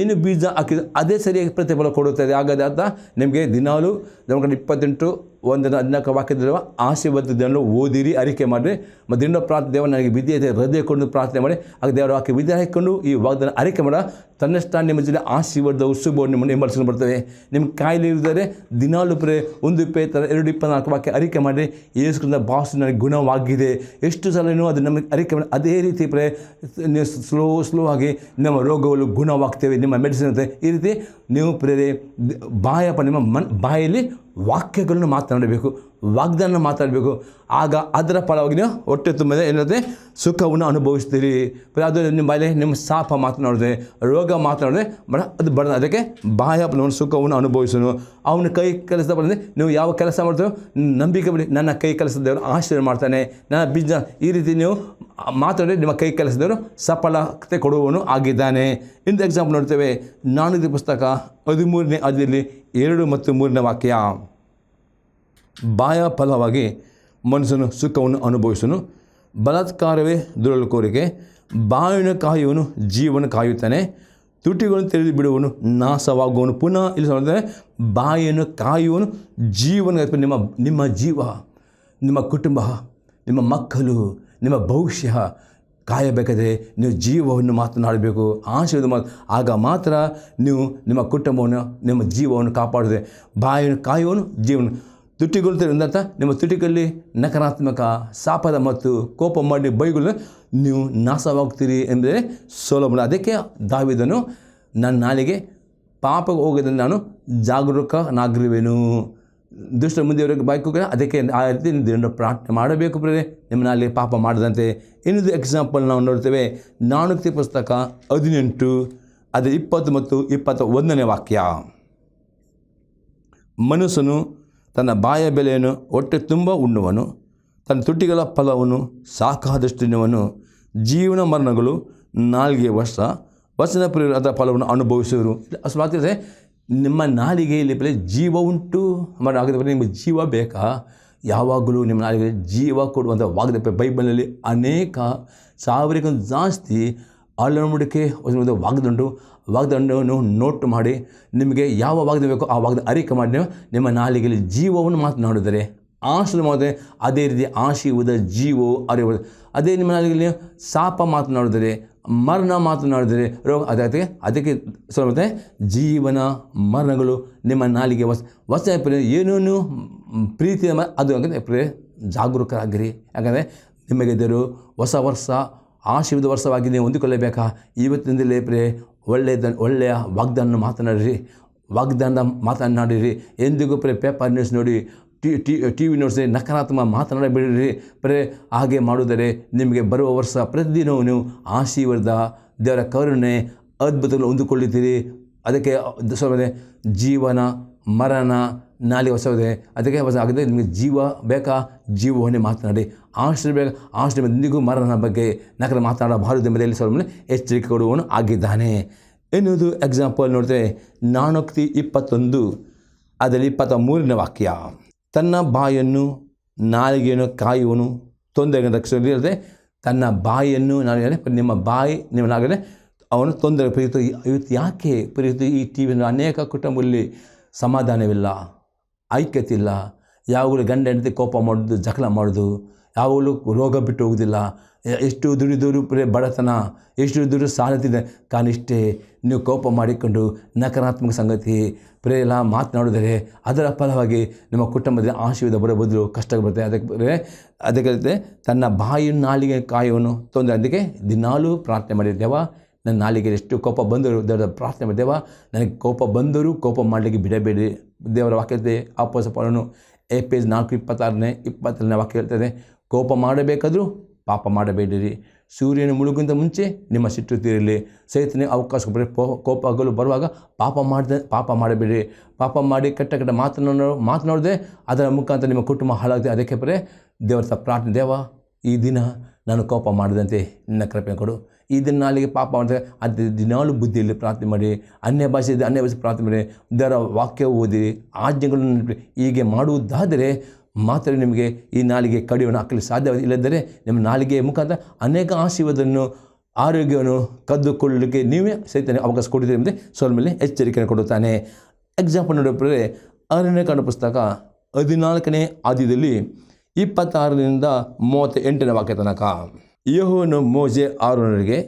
ಏನು ಬೀಜ ಹಾಕಿದ್ದು ಅದೇ ಸರಿಯಾಗಿ ಪ್ರತಿಫಲ ಕೊಡುತ್ತದೆ. ಹಾಗಾದ ಅರ್ಥ ನಿಮಗೆ ದಿನಾಲು ಧರ್ಮಗ್ರಂಥ 28:1-14 ವಾಕ್ಯದಲ್ಲಿರುವ ಆಶೀರ್ವಾದವನ್ನು ಓದಿರಿ, ಅರಿಕೆ ಮಾಡಿರಿ. ಮತ್ತು ದಿನ ಪ್ರಾರ್ಥನೆ ದೇವರು ನನಗೆ ವಿದ್ಯೆ ಹೃದಯ ಕೊಂಡು ಪ್ರಾರ್ಥನೆ ಮಾಡಿ ಆಗ ದೇವರ ವಾಕ್ಯ ವಿದ್ಯೆ ಹಾಕಿಕೊಂಡು ಈ ವಾಗ್ದಾನ ಅರಿಕೆ ಮಾಡ ತನ್ನಷ್ಟ ನಿಮ್ಮ ಜಿಲ್ಲೆ ಆಶೀರ್ವಾದ ಶುಭವನ್ನು ನಿಮ್ಮನ್ನು ಹಿಂಬಾಲಿಸಲು ಬರ್ತವೆ. ನಿಮ್ಗೆ ಕಾಯಿಲೆ ಇದ್ದರೆ ದಿನಾಲು 1 ಪೇತ್ರ 2:24 ವಾಕ್ಯ ಅರಿಕೆ ಮಾಡಿ, ಯೇಸುವಿನ ಭಾಷೆ ನನಗೆ ಗುಣವಾಗಿದೆ. ಎಷ್ಟು ಸಲ ನೀವು ಅದು ನಮಗೆ ಅರಿಕೆ ಮಾಡಿ ಅದೇ ರೀತಿ ನೀವು ಸ್ಲೋ ಆಗಿ ನಮ್ಮ ರೋಗಗಳು ಗುಣವಾಗ್ತೇವೆ. ನಿಮ್ಮ ಮೆಡಿಸಿನ್ ಇರುತ್ತೆ. ಈ ರೀತಿ ನೀವು ನಿಮ್ಮ ಬಾಯಲ್ಲಿ ವಾಕ್ಯಗಳನ್ನು ಮಾತನಾಡಬೇಕು, ವಾಗ್ದಾನ ಮಾತಾಡಬೇಕು. ಆಗ ಅದರ ಫಲವಾಗಿ ನೀವು ಹೊಟ್ಟೆ ತುಂಬದೆ ಏನಿರುತ್ತೆ ಸುಖವನ್ನು ಅನುಭವಿಸ್ತೀರಿ. ಅದು ನಿಮ್ಮ ಬಾಯಲ್ಲಿ ನಿಮ್ಮ ಶಾಪ ಮಾತನಾಡಿದೆ, ರೋಗ ಮಾತನಾಡಿದೆ ಅದು ಬಡ. ಅದಕ್ಕೆ ಬಾಯ ಸುಖವನ್ನು ಅನುಭವಿಸೋನು. ಅವನ ಕೈ ಕೆಲಸ ಬಂದರೆ ನೀವು ಯಾವ ಕೆಲಸ ಮಾಡ್ತೀರೋ ನಂಬಿಕೆ ಬಿಡಿ, ನನ್ನ ಕೈ ಕೆಲಸದವರು ಆಶೀರ್ವಾದ ಮಾಡ್ತಾನೆ, ನನ್ನ ಬೀಜ. ಈ ರೀತಿ ನೀವು ಮಾತಾಡಿ ನಿಮ್ಮ ಕೈ ಕೆಲಸದವರು ಸಫಲತೆ ಕೊಡುವವನು ಆಗಿದ್ದಾನೆ. ಇಂಥ ಎಕ್ಸಾಂಪಲ್ ನೋಡ್ತೇವೆ. ಜ್ಞಾನೋಕ್ತಿ ಪುಸ್ತಕ 13ನೇ ಅಧ್ಯಾಯದಲ್ಲಿ 2 ಮತ್ತು 3ನೇ ವಾಕ್ಯ. ಬಾಯ ಫಲವಾಗಿ ಮನುಷ್ಯನು ಸುಖವನ್ನು ಅನುಭವಿಸನು, ಬಲಾತ್ಕಾರವೇ ದುರಳು ಕೋರಿಕೆ. ಬಾಯಿನ ಕಾಯುವನು ಜೀವನ ಕಾಯುತ್ತಾನೆ, ತುಟಿಗಳನ್ನು ತೆರೆದು ಬಿಡುವನು ನಾಶವಾಗುವನು. ಪುನಃ ಇಲ್ಲಿ ಹೇಳಿದ್ರೆ ಬಾಯನ್ನು ಕಾಯುವನು ಜೀವನ. ನಿಮ್ಮ ಜೀವ, ನಿಮ್ಮ ಕುಟುಂಬ, ನಿಮ್ಮ ಮಕ್ಕಳು, ನಿಮ್ಮ ಭವಿಷ್ಯ ಕಾಯಬೇಕಾದರೆ ನೀವು ಜೀವವನ್ನು ಮಾತನಾಡಬೇಕು, ಆಶೀರ್ವಾದ ಆಗ ಮಾತ್ರ ನೀವು ನಿಮ್ಮ ಕುಟುಂಬವನ್ನು ನಿಮ್ಮ ಜೀವವನ್ನು ಕಾಪಾಡಿದೆ. ಬಾಯನ್ನು ಕಾಯುವನು ಜೀವನ. ತುಟಿಗಳು ತೆರೆದಂಥ ನಿಮ್ಮ ತುಟಿಗಳಲ್ಲಿ ನಕಾರಾತ್ಮಕ ಶಾಪದ ಮತ್ತು ಕೋಪ ಮಾಡಿ ಬೈಗಳು ನೀವು ನಾಶವಾಗ್ತೀರಿ ಎಂದರೆ ಸೊಲೊಮೋನ. ಅದಕ್ಕೆ ದಾವೀದನು ನನ್ನ ನಾಲಿಗೆ ಪಾಪಕ್ಕೆ ಹೋಗೋದನ್ನು ನಾನು ಜಾಗರೂಕನಾಗಿರುವೆನು, ದುಷ್ಟ ಮುಂದೆಯವರೆಗೆ ಬಾಯ್ಕು. ಅದಕ್ಕೆ ಆ ರೀತಿ ದೇವರನ್ನು ಪ್ರಾರ್ಥನೆ ಮಾಡಬೇಕು ನಿಮ್ಮ ನಾಲಿಗೆ ಪಾಪ ಮಾಡದಂತೆ. ಇನ್ನೊಂದು ಎಕ್ಸಾಂಪಲ್ ನಾವು ನೋಡ್ತೇವೆ. ಜ್ಞಾನೋಕ್ತಿ ಪುಸ್ತಕ 18 ಅದು 20 ಮತ್ತು 21ನೇ ವಾಕ್ಯ. ಮನುಷ್ಯನು ತನ್ನ ಬಾಯ ಬೆಲೆಯನ್ನು ಹೊಟ್ಟೆ ತುಂಬ ಉಣ್ಣುವನು, ತನ್ನ ತುಟಿಗಳ ಫಲವನ್ನು ಸಾಕಾದಷ್ಟು ತಿನ್ನುವನು. ಜೀವನ ಮರಣಗಳು ನಾಲಿಗೆ ವಚನ ಪ್ರಿಯರ ಫಲವನ್ನು ಅನುಭವಿಸುವರು. ಅಷ್ಟು ನಿಮ್ಮ ನಾಲಿಗೆಯಲ್ಲಿ ಜೀವ ಉಂಟು ಹಾಗಾದರೆ ನಿಮಗೆ ಜೀವ ಬೇಕಾ? ಯಾವಾಗಲೂ ನಿಮ್ಮ ನಾಲಿಗೆ ಜೀವ ಕೊಡುವಂಥ ವಾಗ್ದಾನ ಬೈಬಲ್ನಲ್ಲಿ ಅನೇಕ 1000ಕ್ಕಿಂತ ಜಾಸ್ತಿ ಅಳವಡಿಕೆ ವಾಗ್ದಾನವನ್ನು ನೋಟ್ ಮಾಡಿ ನಿಮಗೆ ಯಾವ ವಾಗ್ದಾನ ಬೇಕೋ ಆ ವಾಗ್ದಾನ ಅರಿಕೆ ಮಾಡಿ ನಿಮ್ಮ ನಾಲಿಗೆಯಲ್ಲಿ ಜೀವವನ್ನು ಮಾತನಾಡಿದರೆ ಆಶೀರ್ವಾದ ಮಾಡಿದರೆ ಅದೇ ರೀತಿ ಆಶೀರ್ವಾದ ಜೀವೋ ಅರಿವು. ಅದೇ ನಿಮ್ಮ ನಾಲಿಗೆಯಲ್ಲಿ ಶಾಪ ಮಾತನಾಡಿದರೆ, ಮರಣ ಮಾತನಾಡಿದರೆ ರೋಗ. ಅದಕ್ಕೆ ಸ್ವಲ್ಪ ಜೀವನ ಮರಣಗಳು ನಿಮ್ಮ ನಾಲಿಗೆ ವಚನ ಏನೇನು ಪ್ರೀತಿ ಅದು ಹಾಗಾದರೆ ಜಾಗರೂಕರಾಗಿರಿ. ಯಾಕಂದರೆ ನಿಮಗೆ ದೇವರು ಹೊಸ ವರ್ಷ ಆಶೀರ್ವಾದ ವರ್ಷವಾಗಿ ನೀವು ಹೊಂದಿಕೊಳ್ಳಬೇಕಾ? ಇವತ್ತಿನಿಂದಲೇ ಒಳ್ಳೆಯ ವಾಗ್ದಾನ ಮಾತನಾಡಿರಿ. ವಾಗ್ದಾನ ಮಾತನಾಡಿರಿ. ಎಂದಿಗೂ ಪೇಪರ್ ನ್ಯೂಸ್ ನೋಡಿ, ಟಿ ವಿ ನೋಡಿಸಿ ನಕಾರಾತ್ಮಕ ಮಾತನಾಡಬೇಡಿರಿ. ಹಾಗೆ ಮಾಡಿದರೆ ನಿಮಗೆ ಬರುವ ವರ್ಷ ಪ್ರತಿದಿನವೂ ನೀವು ಆಶೀರ್ವಾದ, ದೇವರ ಕರುಣೆ, ಅದ್ಭುತಗಳು ಹೊಂದಿಕೊಳ್ಳುತ್ತೀರಿ. ಅದಕ್ಕೆ ಜೀವನ ಮರಣ ನಾಳೆ ಹೊಸದೆ, ಅದಕ್ಕೆ ಆಗದೆ ನಿಮಗೆ ಜೀವ ಬೇಕಾ, ಜೀವವನ್ನೇ ಮಾತನಾಡಿ. ಆಶ್ರಯ ಬೇಕಾ, ಆಶ್ರಯ ಎಂದಿಗೂ ಮರಣ ಬಗ್ಗೆ ನಕರ ಮಾತನಾಡಬಾರದು ಎಂಬುದರಲ್ಲಿ ಸ್ವಲ್ಪ ಎಚ್ಚರಿಕೆ ಕೊಡುವವನು ಆಗಿದ್ದಾನೆ ಎನ್ನುವುದು ಎಕ್ಸಾಂಪಲ್ ನೋಡಿದ್ರೆ ನಾನೋಕ್ತಿ 21 ಅದರಲ್ಲಿ 23ನೇ ವಾಕ್ಯ. ತನ್ನ ಬಾಯನ್ನು ನಾಲಿಗೆಯನ್ನು ಕಾಯುವನು ತೊಂದರೆಗೆ ರಕ್ಷಿಸಲಿಲ್ಲದೆ ತನ್ನ ಬಾಯಿಯನ್ನು ನಾಲಿಗೆ, ನಿಮ್ಮ ಬಾಯಿ ನಿಮ್ಮ ನಾಲಿಗೆ ಅವನು ತೊಂದರೆ ಪ್ರೀತಿ. ಇವತ್ತು ಯಾಕೆ ಪ್ರೀತಿ ಈ ಟಿ ವಿಯಿಂದ ಅನೇಕ ಕುಟುಂಬದಲ್ಲಿ ಸಮಾಧಾನವಿಲ್ಲ, ಐಕ್ಯತೆ ಇಲ್ಲ. ಯಾವಾಗಲೂ ಗಂಡ ಹೆಂಡತಿ ಕೋಪ ಮಾಡೋದು, ಜಗಳ ಮಾಡೋದು, ಯಾವಾಗಲೂ ರೋಗ ಬಿಟ್ಟು ಹೋಗೋದಿಲ್ಲ. ಎಷ್ಟು ದುಡಿದವರು ಬಡತನ, ಎಷ್ಟು ದುಡಿದು ಸಾಲತಿದೆ. ಕಾನಿಷ್ಟೇ ನೀವು ಕೋಪ ಮಾಡಿಕೊಂಡು ನಕಾರಾತ್ಮಕ ಸಂಗತಿ ಎಲ್ಲ ಮಾತನಾಡಿದರೆ ಅದರ ಫಲವಾಗಿ ನಿಮ್ಮ ಕುಟುಂಬದಲ್ಲಿ ಆಶೀರ್ವಾದ ಬರೋ ಬದಲು ಕಷ್ಟ ಬರುತ್ತೆ. ಅದಕ್ಕೆ ತನ್ನ ಬಾಯಿಯನ್ನು ನಾಲಿಗೆ ಕಾಯುವನು ತೊಂದರೆ. ಅದಕ್ಕೆ ದಿನಾಲೂ ಪ್ರಾರ್ಥನೆ ಮಾಡಿದ್ದೇವ, ನನ್ನ ನಾಲಿಗೆ ಎಷ್ಟು ಕೋಪ ಬಂದರು ದೇವರ ಪ್ರಾರ್ಥನೆ ಮಾಡಿದ್ದೇವ, ನನಗೆ ಕೋಪ ಬಂದರೂ ಕೋಪ ಮಾಡಲಿಕ್ಕೆ ಬಿಡಬೇಡಿ. ದೇವರ ವಾಕ್ಯತೆ ಅಪೊಸ್ತಲನು ಎಫೆಸ 4:26-27 ವಾಕ್ಯ ಹೇಳ್ತದೆ, ಕೋಪ ಮಾಡಬೇಕಾದ್ರೂ ಪಾಪ ಮಾಡಬೇಡಿರಿ. ಸೂರ್ಯನ ಮುಳುಗಿಂತ ಮುಂಚೆ ನಿಮ್ಮ ಸಿಟ್ಟು ತೀರಲಿ. ಸೈತನಿಗೆ ಅವಕಾಶ ಕೊಟ್ಟರೆ ಕೋಪಗಳು ಬರುವಾಗ ಪಾಪ ಮಾಡಬೇಡಿ. ಪಾಪ ಮಾಡಿ ಕೆಟ್ಟ ಮಾತನಾಡದೆ ಅದರ ಮುಖಾಂತರ ನಿಮ್ಮ ಕುಟುಂಬ ಹಾಳಾಗುತ್ತೆ. ಅದಕ್ಕೆ ದೇವರ ಪ್ರಾರ್ಥನೆ, ದೇವ ಈ ದಿನ ನಾನು ಕೋಪ ಮಾಡಿದಂತೆ ನಿನ್ನ ಕೃಪೆ ಕೊಡು. ಈ ದಿನ ನಾಲಿಗೆ ಪಾಪ ಮಾಡಿದ್ರೆ ಅದು ದಿನಾಲು ಬುದ್ಧಿಯಲ್ಲಿ ಪ್ರಾರ್ಥನೆ ಮಾಡಿ, ಅನ್ಯ ಭಾಷೆ ಪ್ರಾರ್ಥನೆ ಮಾಡಿ, ದೇವರ ವಾಕ್ಯ ಓದಿ, ಆಜ್ಞೆಗಳನ್ನು ಹೀಗೆ ಮಾಡುವುದಾದರೆ ಮಾತ್ರ ನಿಮಗೆ ಈ ನಾಲಿಗೆ ಕಡಿಯೋಣ ಹಾಕಲು ಸಾಧ್ಯವಾದ. ಇಲ್ಲದರೆ ನಿಮ್ಮ ನಾಲಿಗೆಯ ಮುಖಾಂತರ ಅನೇಕ ಆಶೀರ್ವಾದವನ್ನು, ಆರೋಗ್ಯವನ್ನು ಕದ್ದುಕೊಳ್ಳಲಿಕ್ಕೆ ನೀವೇ ಸಹಿತ ಅವಕಾಶ ಕೊಟ್ಟಿದ್ದೀರಿ ಎಂಬುದೇ ಸ್ವಲ್ಪ ಮೇಲೆ ಎಚ್ಚರಿಕೆಯನ್ನು ಕೊಡುತ್ತಾನೆ. ಎಕ್ಸಾಂಪಲ್ ನೋಡಿದ್ರೆ ಅರಣ್ಯಕಾಂಡ ಪುಸ್ತಕ 14ನೇ ಅಧ್ಯಾಯದಲ್ಲಿ 26-38 ವಾಕ್ಯ ತನಕ, ಯೆಹೋವನು ಮೋಶೆ ಆರೋನರಿಗೆ,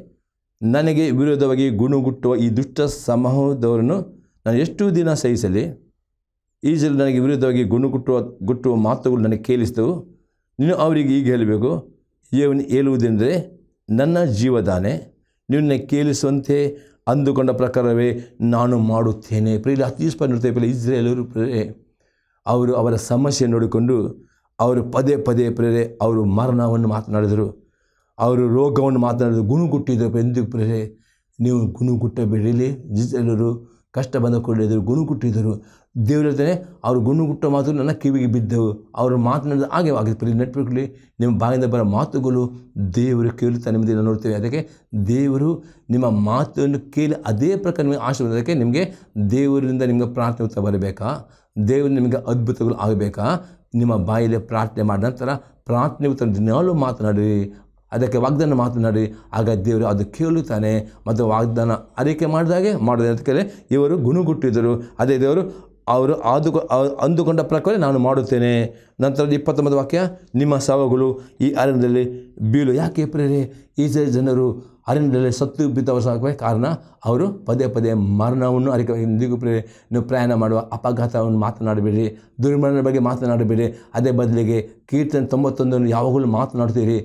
ನನಗೆ ವಿರೋಧವಾಗಿ ಗುಣಗುಟ್ಟುವ ಈ ದುಷ್ಟ ಸಮೂಹದವರನ್ನು ನಾನು ಎಷ್ಟು ದಿನ ಸಹಿಸಲಿ? ಈಜಲು ನನಗೆ ವಿರುದ್ಧವಾಗಿ ಗುಟ್ಟುವ ಮಾತುಗಳು ನನಗೆ ಕೇಳಿಸಿದವು. ನೀನು ಅವರಿಗೆ ಈಗ ಹೇಳಬೇಕು, ಹೇಳುವುದೆಂದರೆ ನನ್ನ ಜೀವದಾನೆ, ನಿನ್ನ ಕೇಳಿಸುವಂತೆ ಅಂದುಕೊಂಡ ಪ್ರಕಾರವೇ ನಾನು ಮಾಡುತ್ತೇನೆ. ಅತಿ ಸ್ಪರ್ಧೆ ಇಸ್ರೇಲರು ಅವರು ಅವರ ಸಮಸ್ಯೆ ನೋಡಿಕೊಂಡು ಅವರು ಪದೇ ಅವರು ಮರಣವನ್ನು ಮಾತನಾಡಿದರು, ಅವರು ರೋಗವನ್ನು ಮಾತನಾಡಿದರು, ಗುಣಗುಟ್ಟಿದ್ದರು. ಎಂದಿಗೂ ನೀವು ಗುಣಗುಟ್ಟಬೇಡಿ. ಇಸ್ರೇಲರು ಕಷ್ಟ ಬಂದ ಕೊಳ್ಳಿದರು, ಗುಣಗುಟ್ಟಿದ್ದರು. ದೇವರು ಹೇಳ್ತಾನೆ, ಅವರು ಗುಣಗುಟ್ಟ ಮಾತು ನನ್ನ ಕಿವಿಗೆ ಬಿದ್ದವು. ಅವರು ಮಾತನಾಡಿದ ಹಾಗೆ ಆಗಿದೆ. ನೆಟ್ವರ್ಕ್ಲಿ ನಿಮ್ಮ ಬಾಯಿಂದ ಬರೋ ಮಾತುಗಳು ದೇವರು ಕೇಳುತ್ತಾನೆ ನಿಮ್ಮದು ನೋಡ್ತೇವೆ. ಅದಕ್ಕೆ ದೇವರು ನಿಮ್ಮ ಮಾತನ್ನು ಕೇಳಿ ಅದೇ ಪ್ರಕಾರ ನಿಮಗೆ ಆಶೀರ್ವಾದ. ಅದಕ್ಕೆ ನಿಮಗೆ ದೇವರಿಂದ ನಿಮಗೆ ಪ್ರಾರ್ಥನೆ ಉತ್ತರ ಬರಬೇಕಾ, ದೇವರು ನಿಮಗೆ ಅದ್ಭುತಗಳು ಆಗಬೇಕಾ, ನಿಮ್ಮ ಬಾಯಲ್ಲಿ ಪ್ರಾರ್ಥನೆ ಮಾಡಿದ ನಂತರ ಪ್ರಾರ್ಥನೆ ಉತ್ತರ ದಿನಾಲೂ ಮಾತನಾಡಿ, ಅದಕ್ಕೆ ವಾಗ್ದಾನ ಮಾತನಾಡಿ, ಆಗ ದೇವರು ಅದು ಕೇಳುತ್ತಾನೆ. ಮತ್ತು ವಾಗ್ದಾನ ಅರಿಕೆ ಮಾಡಿದಾಗೆ ಮಾಡಿದೆ. ಅದಕ್ಕೆ ಇವರು ಗುಣಗುಟ್ಟಿದ್ದರು. ಅದೇ ದೇವರು ಅವರು ಅಂದುಕೊಂಡ ಪ್ರಕಾರ ನಾನು ಮಾಡುತ್ತೇನೆ. ನಂತರ 29 ವಾಕ್ಯ, ನಿಮ್ಮ ಶವಗಳು ಈ ಅರಣ್ಯದಲ್ಲಿ ಬೀಳು. ಯಾಕೆ ಈ ಜನರು ಅರಣ್ಯದಲ್ಲಿ ಸತ್ತು ಬಿದ್ದವರ ಕಾರಣ ಅವರು ಪದೇ ಮರಣವನ್ನು ಅರಿಕೆ. ಇಂದಿಗೂ ನೀವು ಪ್ರಯಾಣ ಮಾಡುವ ಅಪಘಾತವನ್ನು ಮಾತನಾಡಬೇಡಿ, ದುರ್ಮರಣದ ಬಗ್ಗೆ ಮಾತನಾಡಬೇಡಿ. ಅದೇ ಬದಲಿಗೆ ಕೀರ್ತನೆ 91 ಯಾವಾಗಲೂ ಮಾತನಾಡ್ತೀರಿ.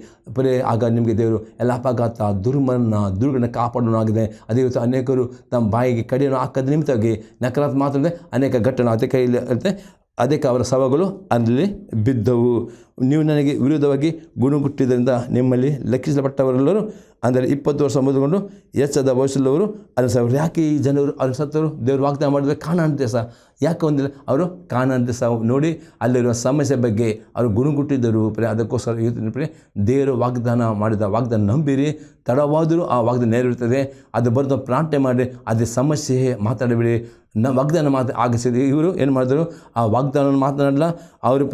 ಆಗ ನಿಮಗೆ ದೇವರು ಎಲ್ಲ ಅಪಘಾತ, ದುರ್ಘಟನೆ ಕಾಪಾಡೋನಾಗಿದೆ. ಅದೇ ಇವತ್ತು ಅನೇಕರು ತಮ್ಮ ಬಾಯಿಗೆ ಕಡಿಯನ್ನು ಹಾಕದ ನಿಮಿತ್ತವಾಗಿ ನಕಾರಾತ್ಮಕ ಮಾತಾಡಿದೆ ಅನೇಕ ಘಟನೆ ಅದಕ್ಕೆ ಇರುತ್ತೆ. ಅದಕ್ಕೆ ಅವರ ಶವಗಳು ಅಲ್ಲಿ ಬಿದ್ದವು. ನೀವು ನನಗೆ ವಿರೋಧವಾಗಿ ಗುಣಗುಟ್ಟಿದ್ದರಿಂದ ನಿಮ್ಮಲ್ಲಿ ಲೆಕ್ಕಿಸಲ್ಪಟ್ಟವರೆಲ್ಲರೂ ಅಂದರೆ 20 ವರ್ಷ ಮೊದಲುಕೊಂಡು ಎಚ್ಚದ ವಯಸ್ಸುಳ್ಳವರು ಅನಿಸವರು. ಯಾಕೆ ಈ ಜನರು ಅವ್ರು ಸತ್ತವರು? ದೇವರು ವಾಗ್ದಾನ ಮಾಡಿದ್ರೆ ಕಾನಾನ್ ದೇಶ ಯಾಕೆ ಹೊಂದಿಲ್ಲ? ಅವರು ಕಾನಾನ್ ದೇಶ ನೋಡಿ ಅಲ್ಲಿರುವ ಸಮಸ್ಯೆ ಬಗ್ಗೆ ಅವರು ಗುಣಗುಟ್ಟಿದ್ದರು. ಅದಕ್ಕೋಸ್ಕರ ದೇವರು ವಾಗ್ದಾನ ಮಾಡಿದ ವಾಗ್ದಾನ ನಂಬಿರಿ. ತಡವಾದರೂ ಆ ವಾಗ್ದಾನ ನೆರವೇರುತ್ತದೆ. ಅದು ಬರೆದು ಪ್ರಾರ್ಥನೆ ಮಾಡಿ, ಅದೇ ಸಮಸ್ಯೆ ಮಾತಾಡಬೇಡಿ. ವಾಗ್ದಾನ ಆಗಿಸಿದ್ರು. ಇವರು ಏನು ಮಾಡಿದ್ರು? ಆ ವಾಗ್ದಾನವನ್ನು ಮಾತನಾಡಲ್ಲ, ಅವರು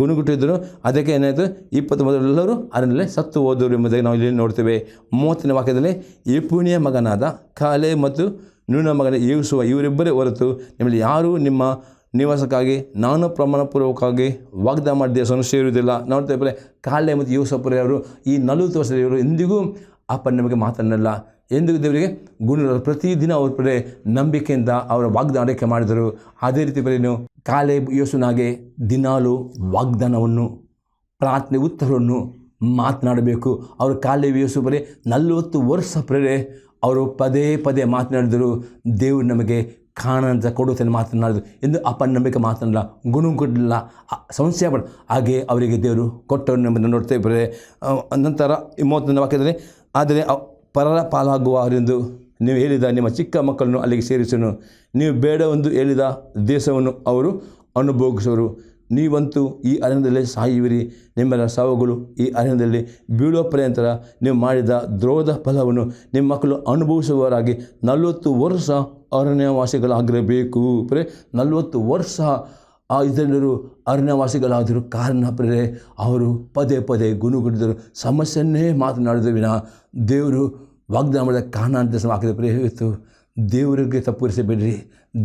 ಗುಣಗುಟ್ಟಿದ್ದರು. ಅದಕ್ಕೆ ಏನಾಯಿತು? 20 ಮೊದಲೆಲ್ಲರೂ ಅದರಲ್ಲೇ ಸತ್ತು ಹೋದರು ಎಂಬುದಾಗಿ ನಾವು ಇಲ್ಲಿ ನೋಡ್ತೇವೆ. 30ನೇ ವಾಕ್ಯದಲ್ಲಿ, ಯೆಫುನ್ನೆಯ ಮಗನಾದ ಕಾಲೆ ಮತ್ತು ನೂನನ ಮಗನ ಯೇಸುವ ಇವರಿಬ್ಬರೇ ಹೊರತು ನಿಮ್ಮಲ್ಲಿ ಯಾರೂ ನಿಮ್ಮ ನಿವಾಸಕ್ಕಾಗಿ ನಾನು ಪ್ರಮಾಣಪೂರ್ವಕವಾಗಿ ವಾಗ್ದಾನ ಮಾಡಿದ ದೇಶವನ್ನು ಸೇರುವುದಿಲ್ಲ. ನೋಡ್ತೇವೆ ಕಾಲೆ ಮತ್ತು ಯೇಸುಪುರ ಅವರು ಈ 40 ವರ್ಷದ ಇವರು ಎಂದಿಗೂ ನಮಗೆ ಮಾತನಾಡಲ್ಲ. ಎಂದಿಗೂ ದೇವರಿಗೆ ಗುಣ ಪ್ರತಿದಿನ ಅವ್ರ ನಂಬಿಕೆಯಿಂದ ಅವರ ವಾಗ್ದಾನ ಆರೈಕೆ ಮಾಡಿದರು. ಅದೇ ರೀತಿ ನೀವು ಕಾಲೆ ಯೇಸುನಾಗೆ ದಿನಾಲು ವಾಗ್ದಾನವನ್ನು, ಪ್ರಾರ್ಥನೆ ಉತ್ತರವನ್ನು ಮಾತನಾಡಬೇಕು. ಅವರು ಕಾಲೆ ಯೇಸು 40 ವರ್ಷ ಅವರು ಪದೇ ಮಾತನಾಡಿದರು. ದೇವರು ನಮಗೆ ಕಾಣಂತ ಕೊಡುತ್ತೇನೆ ಮಾತನಾಡಿದ್ರು ಎಂದು ಅಪನಂಬಿಕೆ ಮಾತನಾಡಲ್ಲ, ಗುಣಗುಡ್ಲಿಲ್ಲ, ಸಂಶಯ ಪಡ ಹಾಗೆ ಅವರಿಗೆ ದೇವರು ಕೊಟ್ಟವನ್ನು ಎಂಬುದನ್ನು ನೋಡ್ತೇವೆ. ನಂತರ 31ನೇ ವಾಕ್ಯದಲ್ಲಿ, ಆದರೆ ಪರರ ಪಾಲಾಗುವರೆಂದು ನೀವು ಹೇಳಿದ ನಿಮ್ಮ ಚಿಕ್ಕ ಮಕ್ಕಳನ್ನು ಅಲ್ಲಿಗೆ ಸೇರಿಸನು, ನೀವು ಬೇಡವೆಂದು ಹೇಳಿದ ದೇಶವನ್ನು ಅವರು ಅನುಭೋಗಿಸುವರು. ನೀವಂತೂ ಈ ಅರಣ್ಯದಲ್ಲೇ ಸಾಯುವಿರಿ, ನಿಮ್ಮೆಲ್ಲ ಸಾವುಗಳು ಈ ಅರಣ್ಯದಲ್ಲಿ ಬೀಳುವ ಪರ್ಯಂತರ ನೀವು ಮಾಡಿದ ದ್ರೋಹದ ಫಲವನ್ನು ನಿಮ್ಮ ಮಕ್ಕಳು ಅನುಭವಿಸುವವರಾಗಿ 40 ವರ್ಷ ಅರಣ್ಯವಾಸಿಗಳಾಗಿರಬೇಕು. 40 ವರ್ಷ ಆ ಇತರರು ಅರಣ್ಯವಾಸಿಗಳಾದರೂ ಕಾರಣ ಅವರು ಪದೇ ಪದೇ ಗುಣಗುಡಿದರು, ಸಮಸ್ಯೆಯನ್ನೇ ಮಾತನಾಡಿದ ವಿನ ದೇವರು ವಾಗ್ದಾನ ಮಾಡಿದ ಕಾನಾನ್ ದೇಶ ಹಾಕಿದ ಇವತ್ತು ದೇವರಿಗೆ ತಪ್ಪುರಿಸಬೇಡ್ರಿ.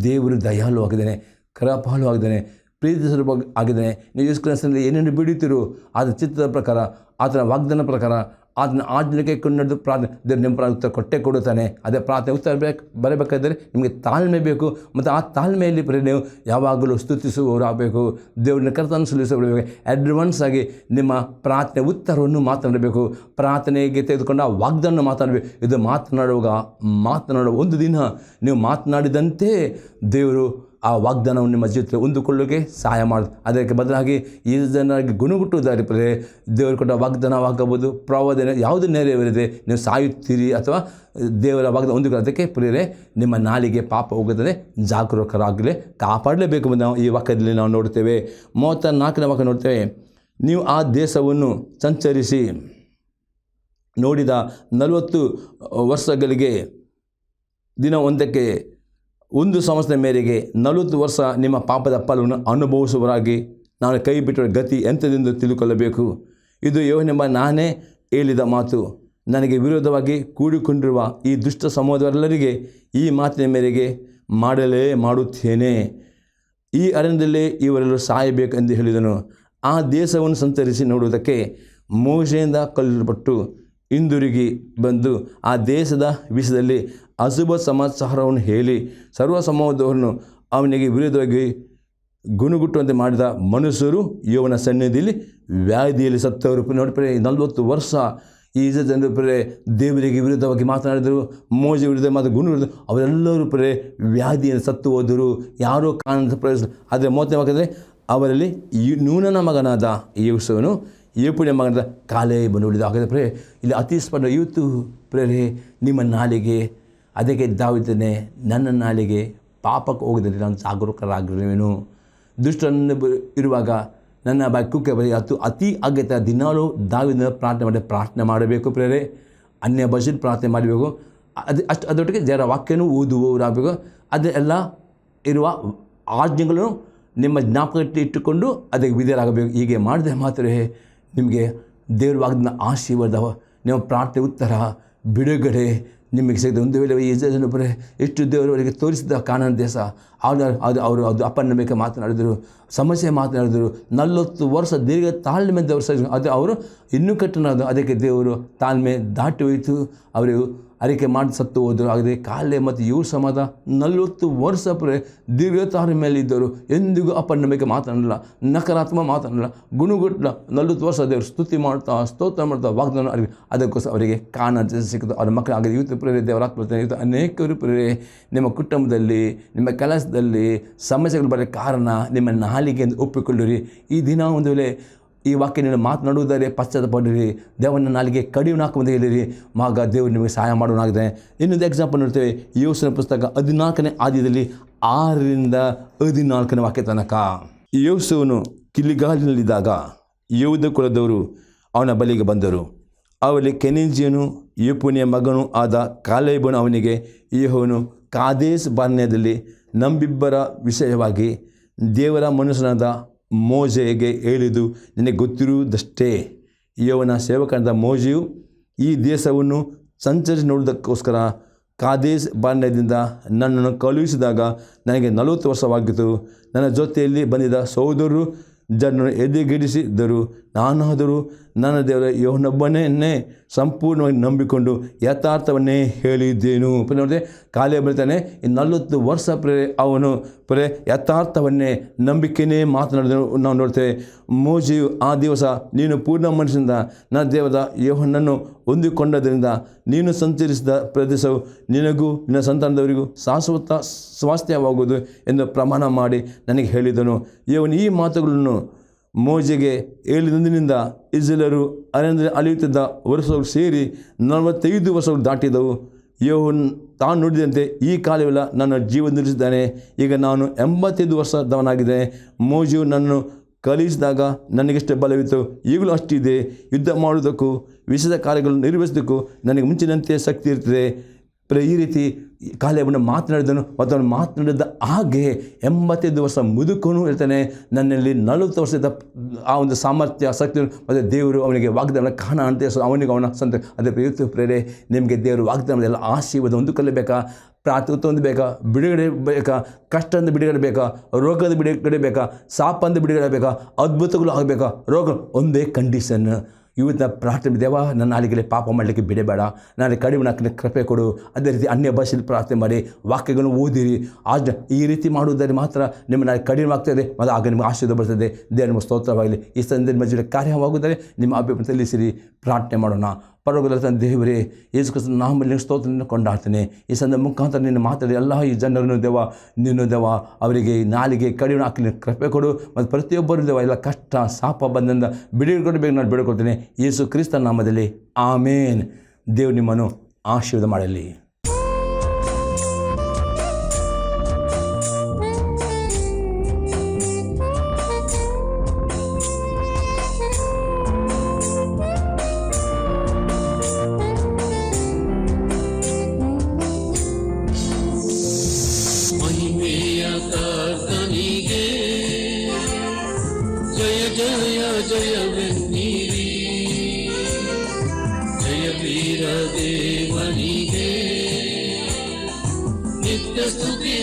ದೇವರು ದಯಾಳು ಆಗಿದ್ದಾನೆ, ಕೃಪಾಳು ಆಗಿದ್ದಾನೆ, ಪ್ರೀತಿಸಲು ಆಗಿದ್ದಾನೆ. ನೀವು ಯೇಸು ಕ್ರಿಸ್ತನಲ್ಲಿ ಏನೇನು ಬಿಡುತ್ತೀರೋ ಆತನ ಚಿತ್ತದ ಪ್ರಕಾರ, ಆತನ ವಾಗ್ದಾನ ಪ್ರಕಾರ, ಆತನ ಆಜ್ಞೆಗೆ ಕೊಂಡದ್ದು ಪ್ರಾರ್ಥನೆ ದೇವರು ನಿಮ್ಮ ಉತ್ತರ ಕೊಟ್ಟೇ ಕೊಡುತ್ತಾನೆ. ಅದೇ ಪ್ರಾರ್ಥನೆ ಉತ್ತರ ಬರಬೇಕಾದರೆ ನಿಮಗೆ ತಾಳ್ಮೆ ಬೇಕು, ಮತ್ತು ಆ ತಾಳ್ಮೆಯಲ್ಲಿ ನೀವು ಯಾವಾಗಲೂ ಸ್ತುತಿಸುವವರಾಗಬೇಕು. ದೇವರನ್ನ ಕರ್ತನ ಸಲ್ಲಿಸಬೇಕು. ಅಡ್ವಾನ್ಸ್ ಆಗಿ ನಿಮ್ಮ ಪ್ರಾರ್ಥನೆ ಉತ್ತರವನ್ನು ಮಾತನಾಡಬೇಕು. ಪ್ರಾರ್ಥನೆಗೆ ತೆಗೆದುಕೊಂಡು ಆ ವಾಗ್ದಾನ ಮಾತನಾಡಬೇಕು. ಇದು ಮಾತನಾಡುವ ಒಂದು ದಿನ ನೀವು ಮಾತನಾಡಿದಂತೆ ದೇವರು ಆ ವಾಗ್ದಾನವನ್ನು ನಿಮ್ಮ ಜೀವಿತದಲ್ಲಿ ಹೊಂದಿಕೊಳ್ಳೋಕೆ ಸಹಾಯ ಮಾಡೋದು. ಅದಕ್ಕೆ ಬದಲಾಗಿ ಈ ಜನರಿಗೆ ಗುಣಗುಟ್ಟುವುದಾರಿ ದೇವರು ಕೊಟ್ಟ ವಾಗ್ದಾನವಾಗಬಹುದು, ಪ್ರವಾದನೆ ಯಾವುದು ನೆರವೇರಿದೆ ನೀವು ಸಾಯುತ್ತೀರಿ ಅಥವಾ ದೇವರ ವಾಗ್ದಾನ ಹೊಂದಿಕೊಳ್ಳೋ. ಅದಕ್ಕೆ ಪ್ರಿಯರೇ, ನಿಮ್ಮ ನಾಲಿಗೆ ಪಾಪ ಹೋಗುತ್ತದೆ, ಜಾಗರೂಕರಾಗಲೇ ಕಾಪಾಡಲೇಬೇಕು ಎಂದು ನಾವು ಈ ವಾಕ್ಯದಲ್ಲಿ ನಾವು ನೋಡ್ತೇವೆ. 34ನೇ ವಾಕ್ಯ ನೋಡ್ತೇವೆ, ನೀವು ಆ ದೇಶವನ್ನು ಸಂಚರಿಸಿ ನೋಡಿದ 40 ವರ್ಷಗಳಿಗೆ ದಿನವೊಂದಕ್ಕೆ 1 ಸಂವತ್ಸರದ ಮೇರೆಗೆ 40 ವರ್ಷ ನಿಮ್ಮ ಪಾಪದ ಫಲವನ್ನು ಅನುಭವಿಸುವವರಾಗಿ ನಾನು ಕೈ ಬಿಟ್ಟರೆ ಗತಿ ಎಂಥದೆಂದು ತಿಳ್ಕೊಳ್ಳಬೇಕು. ಇದು ಯೆಹೋವನೆಂಬ ನಾನೇ ಹೇಳಿದ ಮಾತು. ನನಗೆ ವಿರೋಧವಾಗಿ ಕೂಡಿಕೊಂಡಿರುವ ಈ ದುಷ್ಟ ಸಮೂಹದವರೆಲ್ಲರಿಗೆ ಈ ಮಾತಿನ ಮೇರೆಗೆ ಮಾಡುತ್ತೇನೆ. ಈ ಅರಣ್ಯದಲ್ಲೇ ಇವರೆಲ್ಲರೂ ಸಾಯಬೇಕೆಂದು ಹೇಳಿದನು. ಆ ದೇಶವನ್ನು ಸಂಚರಿಸಿ ನೋಡುವುದಕ್ಕೆ ಮೋಶೆಯಿಂದ ಕರೆಯಲ್ಪಟ್ಟು ಹಿಂದಿರುಗಿ ಬಂದು ಆ ದೇಶದ ವಿಷಯದಲ್ಲಿ ಅಶುಭ ಸಮಾಚಾರವನ್ನು ಹೇಳಿ ಸರ್ವ ಸಮೂಹದವರನ್ನು ಅವನಿಗೆ ವಿರೋಧವಾಗಿ ಗುಣಗುಟ್ಟುವಂತೆ ಮಾಡಿದ ಮನುಷ್ಯರು ಯೆಹೋವನ ಸನ್ನಿಧಿಯಲ್ಲಿ ವ್ಯಾಧಿಯಲ್ಲಿ ಸತ್ತವರು. ನೋಡಿ 40 ವರ್ಷ ಈ ಜನರು ದೇವರಿಗೆ ವಿರುದ್ಧವಾಗಿ ಮಾತನಾಡಿದರು, ಮೋಜೆ ವಿರುದ್ಧ ಮಾತು ಗುಣ ಅವರೆಲ್ಲರೂ ವ್ಯಾಧಿಯನ್ನು ಸತ್ತು ಹೋದರು. ಯಾರೋ ಕಾಣದ ಪ್ರವೇಶ. ಆದರೆ 30ನೇ ವಾಕ್ಯದಲ್ಲಿ ಅವರಲ್ಲಿ ನೂನನ ಮಗನಾದ ಯೇಸುವನು ಯೆಫುನ್ನೆಯ ಮಗನಾದ ಕಾಲೇಬನು ಉಳಿದ. ಹಾಗಾದರೆ ಇಲ್ಲಿ ಅತಿ ಸ್ಪಷ್ಟ ಇವತ್ತು ನಿಮ್ಮ ನಾಲಿಗೆ, ಅದಕ್ಕೆ ದಾವಿದನೇ ನನ್ನ ನಾಲಿಗೆ ಪಾಪಕ್ಕೆ ಹೋಗದಲ್ಲಿ ನಾನು ಜಾಗರೂಕರಾಗಿರುವೆನು. ದುಷ್ಟನ್ನು ಇರುವಾಗ ನನ್ನ ಬಾಯಿ ಕುಕ್ಕೆ ಬರೀ ಅತಿ ಅಗತ್ಯ. ದಿನಾಲೂ ದಾವಿದನ ಪ್ರಾರ್ಥನೆ ಮಾಡಬೇಕು ಪ್ರೇರೆ. ಅನ್ಯ ಭಾಷೆಯಲ್ಲಿ ಪ್ರಾರ್ಥನೆ ಮಾಡಬೇಕು. ಅದರೊಟ್ಟಿಗೆ ದೇವರ ವಾಕ್ಯನೂ ಓದುವವರಾಗಬೇಕು. ಅದೆಲ್ಲ ಇರುವ ಆಜ್ಞೆಗಳನ್ನು ನಿಮ್ಮ ಜ್ಞಾಪಕ ಇಟ್ಟುಕೊಂಡು ಅದಕ್ಕೆ ವಿಧೇಯರಾಗಬೇಕು. ಹೀಗೆ ಮಾಡಿದ್ರೆ ಮಾತ್ರ ನಿಮಗೆ ದೇವ್ರ ವಾಗ್ದಾನ ಆಶೀರ್ವಾದ, ನಿಮ್ಮ ಪ್ರಾರ್ಥನೆ ಉತ್ತರ, ಬಿಡುಗಡೆ ನಿಮಗೆ ಸಿಗದೆ. ಒಂದು ವೇಳೆ ಈ ಜನರು ಎಷ್ಟು ದೇವರವರಿಗೆ ತೋರಿಸಿದ ಕಾನಾನ್ ದೇಶ ಅವರು ಅದು ಅಪನಂಬಿಕೆ ಮಾತನಾಡಿದರು, ಸಮಸ್ಯೆ ಮಾತನಾಡಿದರು. 40 ವರ್ಷ ದೀರ್ಘ ತಾಳ್ಮೆ ಅದು ಅವರು ಇನ್ನೂ ಕಟ್ಟನಾದ. ಅದಕ್ಕೆ ದೇವರು ತಾಳ್ಮೆ ದಾಟಿ ಹೋಯಿತು. ಅವರು ಅರಿಕೆ ಮಾಡಿ ಸತ್ತು ಹೋದರು. ಹಾಗೆ ಕಾಲೇ ಮತ್ತು ಇವ್ರ ಸಮಾಧ 40 ವರ್ಷ ದೀರ್ಘ ತಾಳ್ಮೆಯಲ್ಲಿ ಇದ್ದರು. ಎಂದಿಗೂ ಅಪನಂಬಿಕೆ ಮಾತನಾಡಲ್ಲ, ನಕಾರಾತ್ಮಕ ಮಾತನಾಡಲ್ಲ, ಗುಣಗುಟ್ಟಲ. 40 ವರ್ಷ ದೇವರು ಸ್ತುತಿ ಮಾಡ್ತಾ ಸ್ತೋತ್ರ ಮಾಡ್ತಾ ವಾಗ್ದಾನ ಅರಿವಿ. ಅದಕ್ಕೋಸ್ಕರ ಅವರಿಗೆ ಕಾನಾನ್ ದೇಶ ಸಿಕ್ಕಿತು. ಅವರ ಮಕ್ಕಳು ಆಗಿದೆ. ಇವತ್ತು ದೇವರಾತ್ಮ ಇವತ್ತು ಅನೇಕರು ನಿಮ್ಮ ಕುಟುಂಬದಲ್ಲಿ, ನಿಮ್ಮ ಕೆಲಸದಲ್ಲಿ ಸಮಸ್ಯೆಗಳು ಬರೋ ಕಾರಣ ನಿಮ್ಮ ನಾಲಿಗೆ ಎಂದು ಒಪ್ಪಿಕೊಳ್ಳಿರಿ. ಈ ದಿನ ಒಂದು ವೇಳೆ ಈ ವಾಕ್ಯ ನೀವು ಮಾತನಾಡುವುದಾರೆ ಪಶ್ಚಾತ್ತಪಡಿರಿ. ದೇವನ ನಾಲಿಗೆ ಕಡಿಮೆ ಹಾಕುವಂತೆ ಹೇಳಿರಿ. ಮಗ ದೇವರು ನಿಮಗೆ ಸಹಾಯ ಮಾಡೋನಾಗಿದೆ. ಇನ್ನೊಂದು ಎಕ್ಸಾಂಪಲ್ ನೋಡ್ತೇವೆ. ಯೋಸೇಫನ ಪುಸ್ತಕ 14ನೇ ಅಧ್ಯಾಯದಲ್ಲಿ 6ರಿಂದ 14ನೇ ವಾಕ್ಯ ತನಕ. ಯೋಸೇಫನು ಕಿಲಿಗಾಲಿನಲ್ಲಿದ್ದಾಗ ಯೆಹೂದ ಕುಲದವರು ಅವನ ಬಳಿಗೆ ಬಂದರು. ಅವರಲ್ಲಿ ಕೆನಿಜಿಯನು ಯೆಫುನ್ನೆಯ ಮಗನೂ ಆದ ಕಾಲೇಬನು ಅವನಿಗೆ, ಯೆಹೋವನು ಕಾದೇಶ್ ಬಾರ್ನೇಯದಲ್ಲಿ ನಮ್ಮಿಬ್ಬರ ವಿಷಯವಾಗಿ ದೇವರ ಮನುಷ್ಯನಾದ ಮೋಶೆಗೆ ಹೇಳಿದ್ದು ನಿನಗೆ ಗೊತ್ತಿರುವುದಷ್ಟೇ. ಯೆಹೋವನ ಸೇವಕನಾದ ಮೋಶೆಯು ಈ ದೇಶವನ್ನು ಸಂಚರಿಸಿ ನೋಡುವುದಕ್ಕೋಸ್ಕರ ಕಾದೇಶ್ ಬಾರ್ನೇಯದಿಂದ ನನ್ನನ್ನು ಕಳುಹಿಸಿದಾಗ ನನಗೆ 40 ವರ್ಷವಾಗಿತ್ತು. ನನ್ನ ಜೊತೆಯಲ್ಲಿ ಬಂದಿದ್ದ ಸಹೋದರರು ಜನರನ್ನು ಎದೆಗೆಡಿಸಿದರು. ನಾನಾದರೂ ನನ್ನ ದೇವರ ಯೆಹೋವನೊಬ್ಬನನ್ನೇ ಸಂಪೂರ್ಣವಾಗಿ ನಂಬಿಕೊಂಡು ಯಥಾರ್ಥವನ್ನೇ ಹೇಳಿದ್ದೇನು. ನೋಡಿದೆ, ಕಾಲೇಬ್ ಹೇಳ್ತಾನೆ, 40 ವರ್ಷ ಅವನು ಯಥಾರ್ಥವನ್ನೇ ನಂಬಿಕೆಯೇ ಮಾತನಾಡಿದನು. ನಾವು ನೋಡ್ತೇವೆ, ಮೋಶೆಯು ಆ ದಿವಸ ನೀನು ಪೂರ್ಣ ಮನಸ್ಸಿನಿಂದ ನನ್ನ ದೇವರ ಯೆಹೋವನನ್ನು ಹೊಂದಿಕೊಂಡದರಿಂದ ನೀನು ಸಂಚರಿಸಿದ ಪ್ರದೇಶವು ನಿನಗೂ ನಿನ್ನ ಸಂತಾನದವರಿಗೂ ಶಾಶ್ವತ ಸ್ವಾಸ್ಥ್ಯವಾಗುವುದು ಎಂದು ಪ್ರಮಾಣ ಮಾಡಿ ನನಗೆ ಹೇಳಿದನು. ಇವನು ಈ ಮಾತುಗಳನ್ನು ಮೋಶೆಗೆ ಹೇಳಿದಂದಿನಿಂದ ಇಸ್ರಾಯೇಲರು ಅರಣ್ಯದಲ್ಲಿ ಅಲಿಯುತ್ತಿದ್ದ ವರ್ಷಗಳು ಸೇರಿ 45 ವರ್ಷಗಳು ದಾಟಿದವು. ಯೆಹೋವನು ತಾನು ನುಡಿದಂತೆ ಈ ಕಾಲವೆಲ್ಲ ನನ್ನ ಜೀವ ನಿಲ್ಲಿಸಿದ್ದಾನೆ. ಈಗ ನಾನು 85 ವರ್ಷದವನಾಗಿದ್ದೇನೆ. ಮೋಶೆಯು ನನ್ನನ್ನು ಕಲಿಸಿದಾಗ ನನಗೆಷ್ಟು ಬಲವಿತ್ತು, ಈಗಲೂ ಅಷ್ಟಿದೆ. ಯುದ್ಧ ಮಾಡುವುದಕ್ಕೂ ವಿಶೇಷ ಕಾರ್ಯಗಳನ್ನು ನಿರ್ವಹಿಸೋದಕ್ಕೂ ನನಗೆ ಮುಂಚಿನಂತೆ ಶಕ್ತಿ ಇರ್ತದೆ. ಈ ರೀತಿ ಕಾಲೇಬನು ಮಾತನಾಡಿದನು ಮತ್ತು ಅವನು ಮಾತನಾಡಿದ ಹಾಗೆ 85 ವರ್ಷ ಮುದುಕನು ಹೇಳ್ತಾನೆ, ನನ್ನಲ್ಲಿ 40 ವರ್ಷದ ಆ ಒಂದು ಸಾಮರ್ಥ್ಯ ಶಕ್ತಿ ಮತ್ತು ದೇವರು ಅವನಿಗೆ ವಾಗ್ದಾನ ಕಾಣ ಅಂತ ಅವನಿಗೆ ಅವನ ಸ್ವಂತ. ಅದೇ ಪ್ರೇರೆ, ನಿಮಗೆ ದೇವರು ವಾಗ್ದಾನದೆಲ್ಲ ಆಶೀರ್ವಾದ ಹೊಂದಿಕೊಳ್ಳಬೇಕಾ, ಪ್ರಾರ್ಥನೆ ಹೊಂದಬೇಕಾ, ಬಿಡುಗಡೆ ಬೇಕಾ, ಕಷ್ಟದಿಂದ ಬಿಡುಗಡೆ ಬೇಕಾ, ರೋಗದ ಬಿಡುಗಡೆ ಬೇಕಾ, ಶಾಪದಿಂದ ಬಿಡುಗಡೆ ಬೇಕಾ, ಅದ್ಭುತಗಳು ಆಗಬೇಕಾ, ರೋಗ ಒಂದೇ ಕಂಡೀಷನ್. ಇವತ್ತಿನ ಪ್ರಾರ್ಥನೆ, ದೇವ ನನ್ನ ನಾಲಿಗೆಯಲ್ಲಿ ಪಾಪ ಮಾಡಲಿಕ್ಕೆ ಬಿಡಬೇಡ, ನಾನು ಕಡಿಮೆ ಹಾಕಿನ ಕೃಪೆ ಕೊಡು. ಅದೇ ರೀತಿ ಅನ್ಯ ಭಾಷೆಯಲ್ಲಿ ಪ್ರಾರ್ಥನೆ ಮಾಡಿ, ವಾಕ್ಯಗಳನ್ನು ಓದಿರಿ. ಈ ರೀತಿ ಮಾಡುವುದರಲ್ಲಿ ಮಾತ್ರ ನಿಮ್ಮ ನಾಳೆ ಕಡಿಮೆ ಆಗ್ತದೆ ಮತ್ತು ಆಗ ನಿಮಗೆ ಆಶೀರ್ವಾದ ಬರ್ತದೆ. ದೇವರ ನಿಮ್ಮ ಸ್ತೋತ್ರವಾಗಲಿ. ಈ ಸಂದರ್ಭದಲ್ಲಿ ಮಧ್ಯೆ ಕಾರ್ಯವಾಗುವುದರೆ ನಿಮ್ಮ ಅಭಿಪ್ರಾಯ ತಿಳಿಸಿರಿ. ಪ್ರಾರ್ಥನೆ ಮಾಡೋಣ. ಪರವಾಗಿಲ್ಲ ದೇವರೇ, ಯೇಸು ಕ್ರಿಸ್ತನ ನಾಮದಲ್ಲಿ ಸ್ತೋತ್ರವನ್ನು ಕೊಂಡಾಡ್ತೇನೆ. ಈ ಸಂದರ್ಭ ಮುಖಾಂತರ ನಿನ್ನ ಮಾತಾಡಿ ಎಲ್ಲ ಈ ಜನರನ್ನು ನೀನು ಅವರಿಗೆ ನಾಲಿಗೆ ಕಡಿಮೆ ಹಾಕಲಿ ಕೃಪೆ ಕೊಡು. ಮತ್ತು ಪ್ರತಿಯೊಬ್ಬರು ಎಲ್ಲ ಕಷ್ಟ ಶಾಪ ಬಂದಿಂದ ಬಿಡುಗಡೆ ನಾನು ಬೇಡಿಕೊಳ್ತೇನೆ ಯೇಸು ಕ್ರಿಸ್ತನ ನಾಮದಲ್ಲಿ, ಆಮೇನ್. ದೇವರು ನಿಮ್ಮನ್ನು ಆಶೀರ್ವಾದ ಮಾಡಲಿ. ಜಯವೆನ್ನಿರಿ, ಜಯ ವೀರ ದೇವನಿಗೆ ನಿತ್ಯ ಸ್ತುತಿ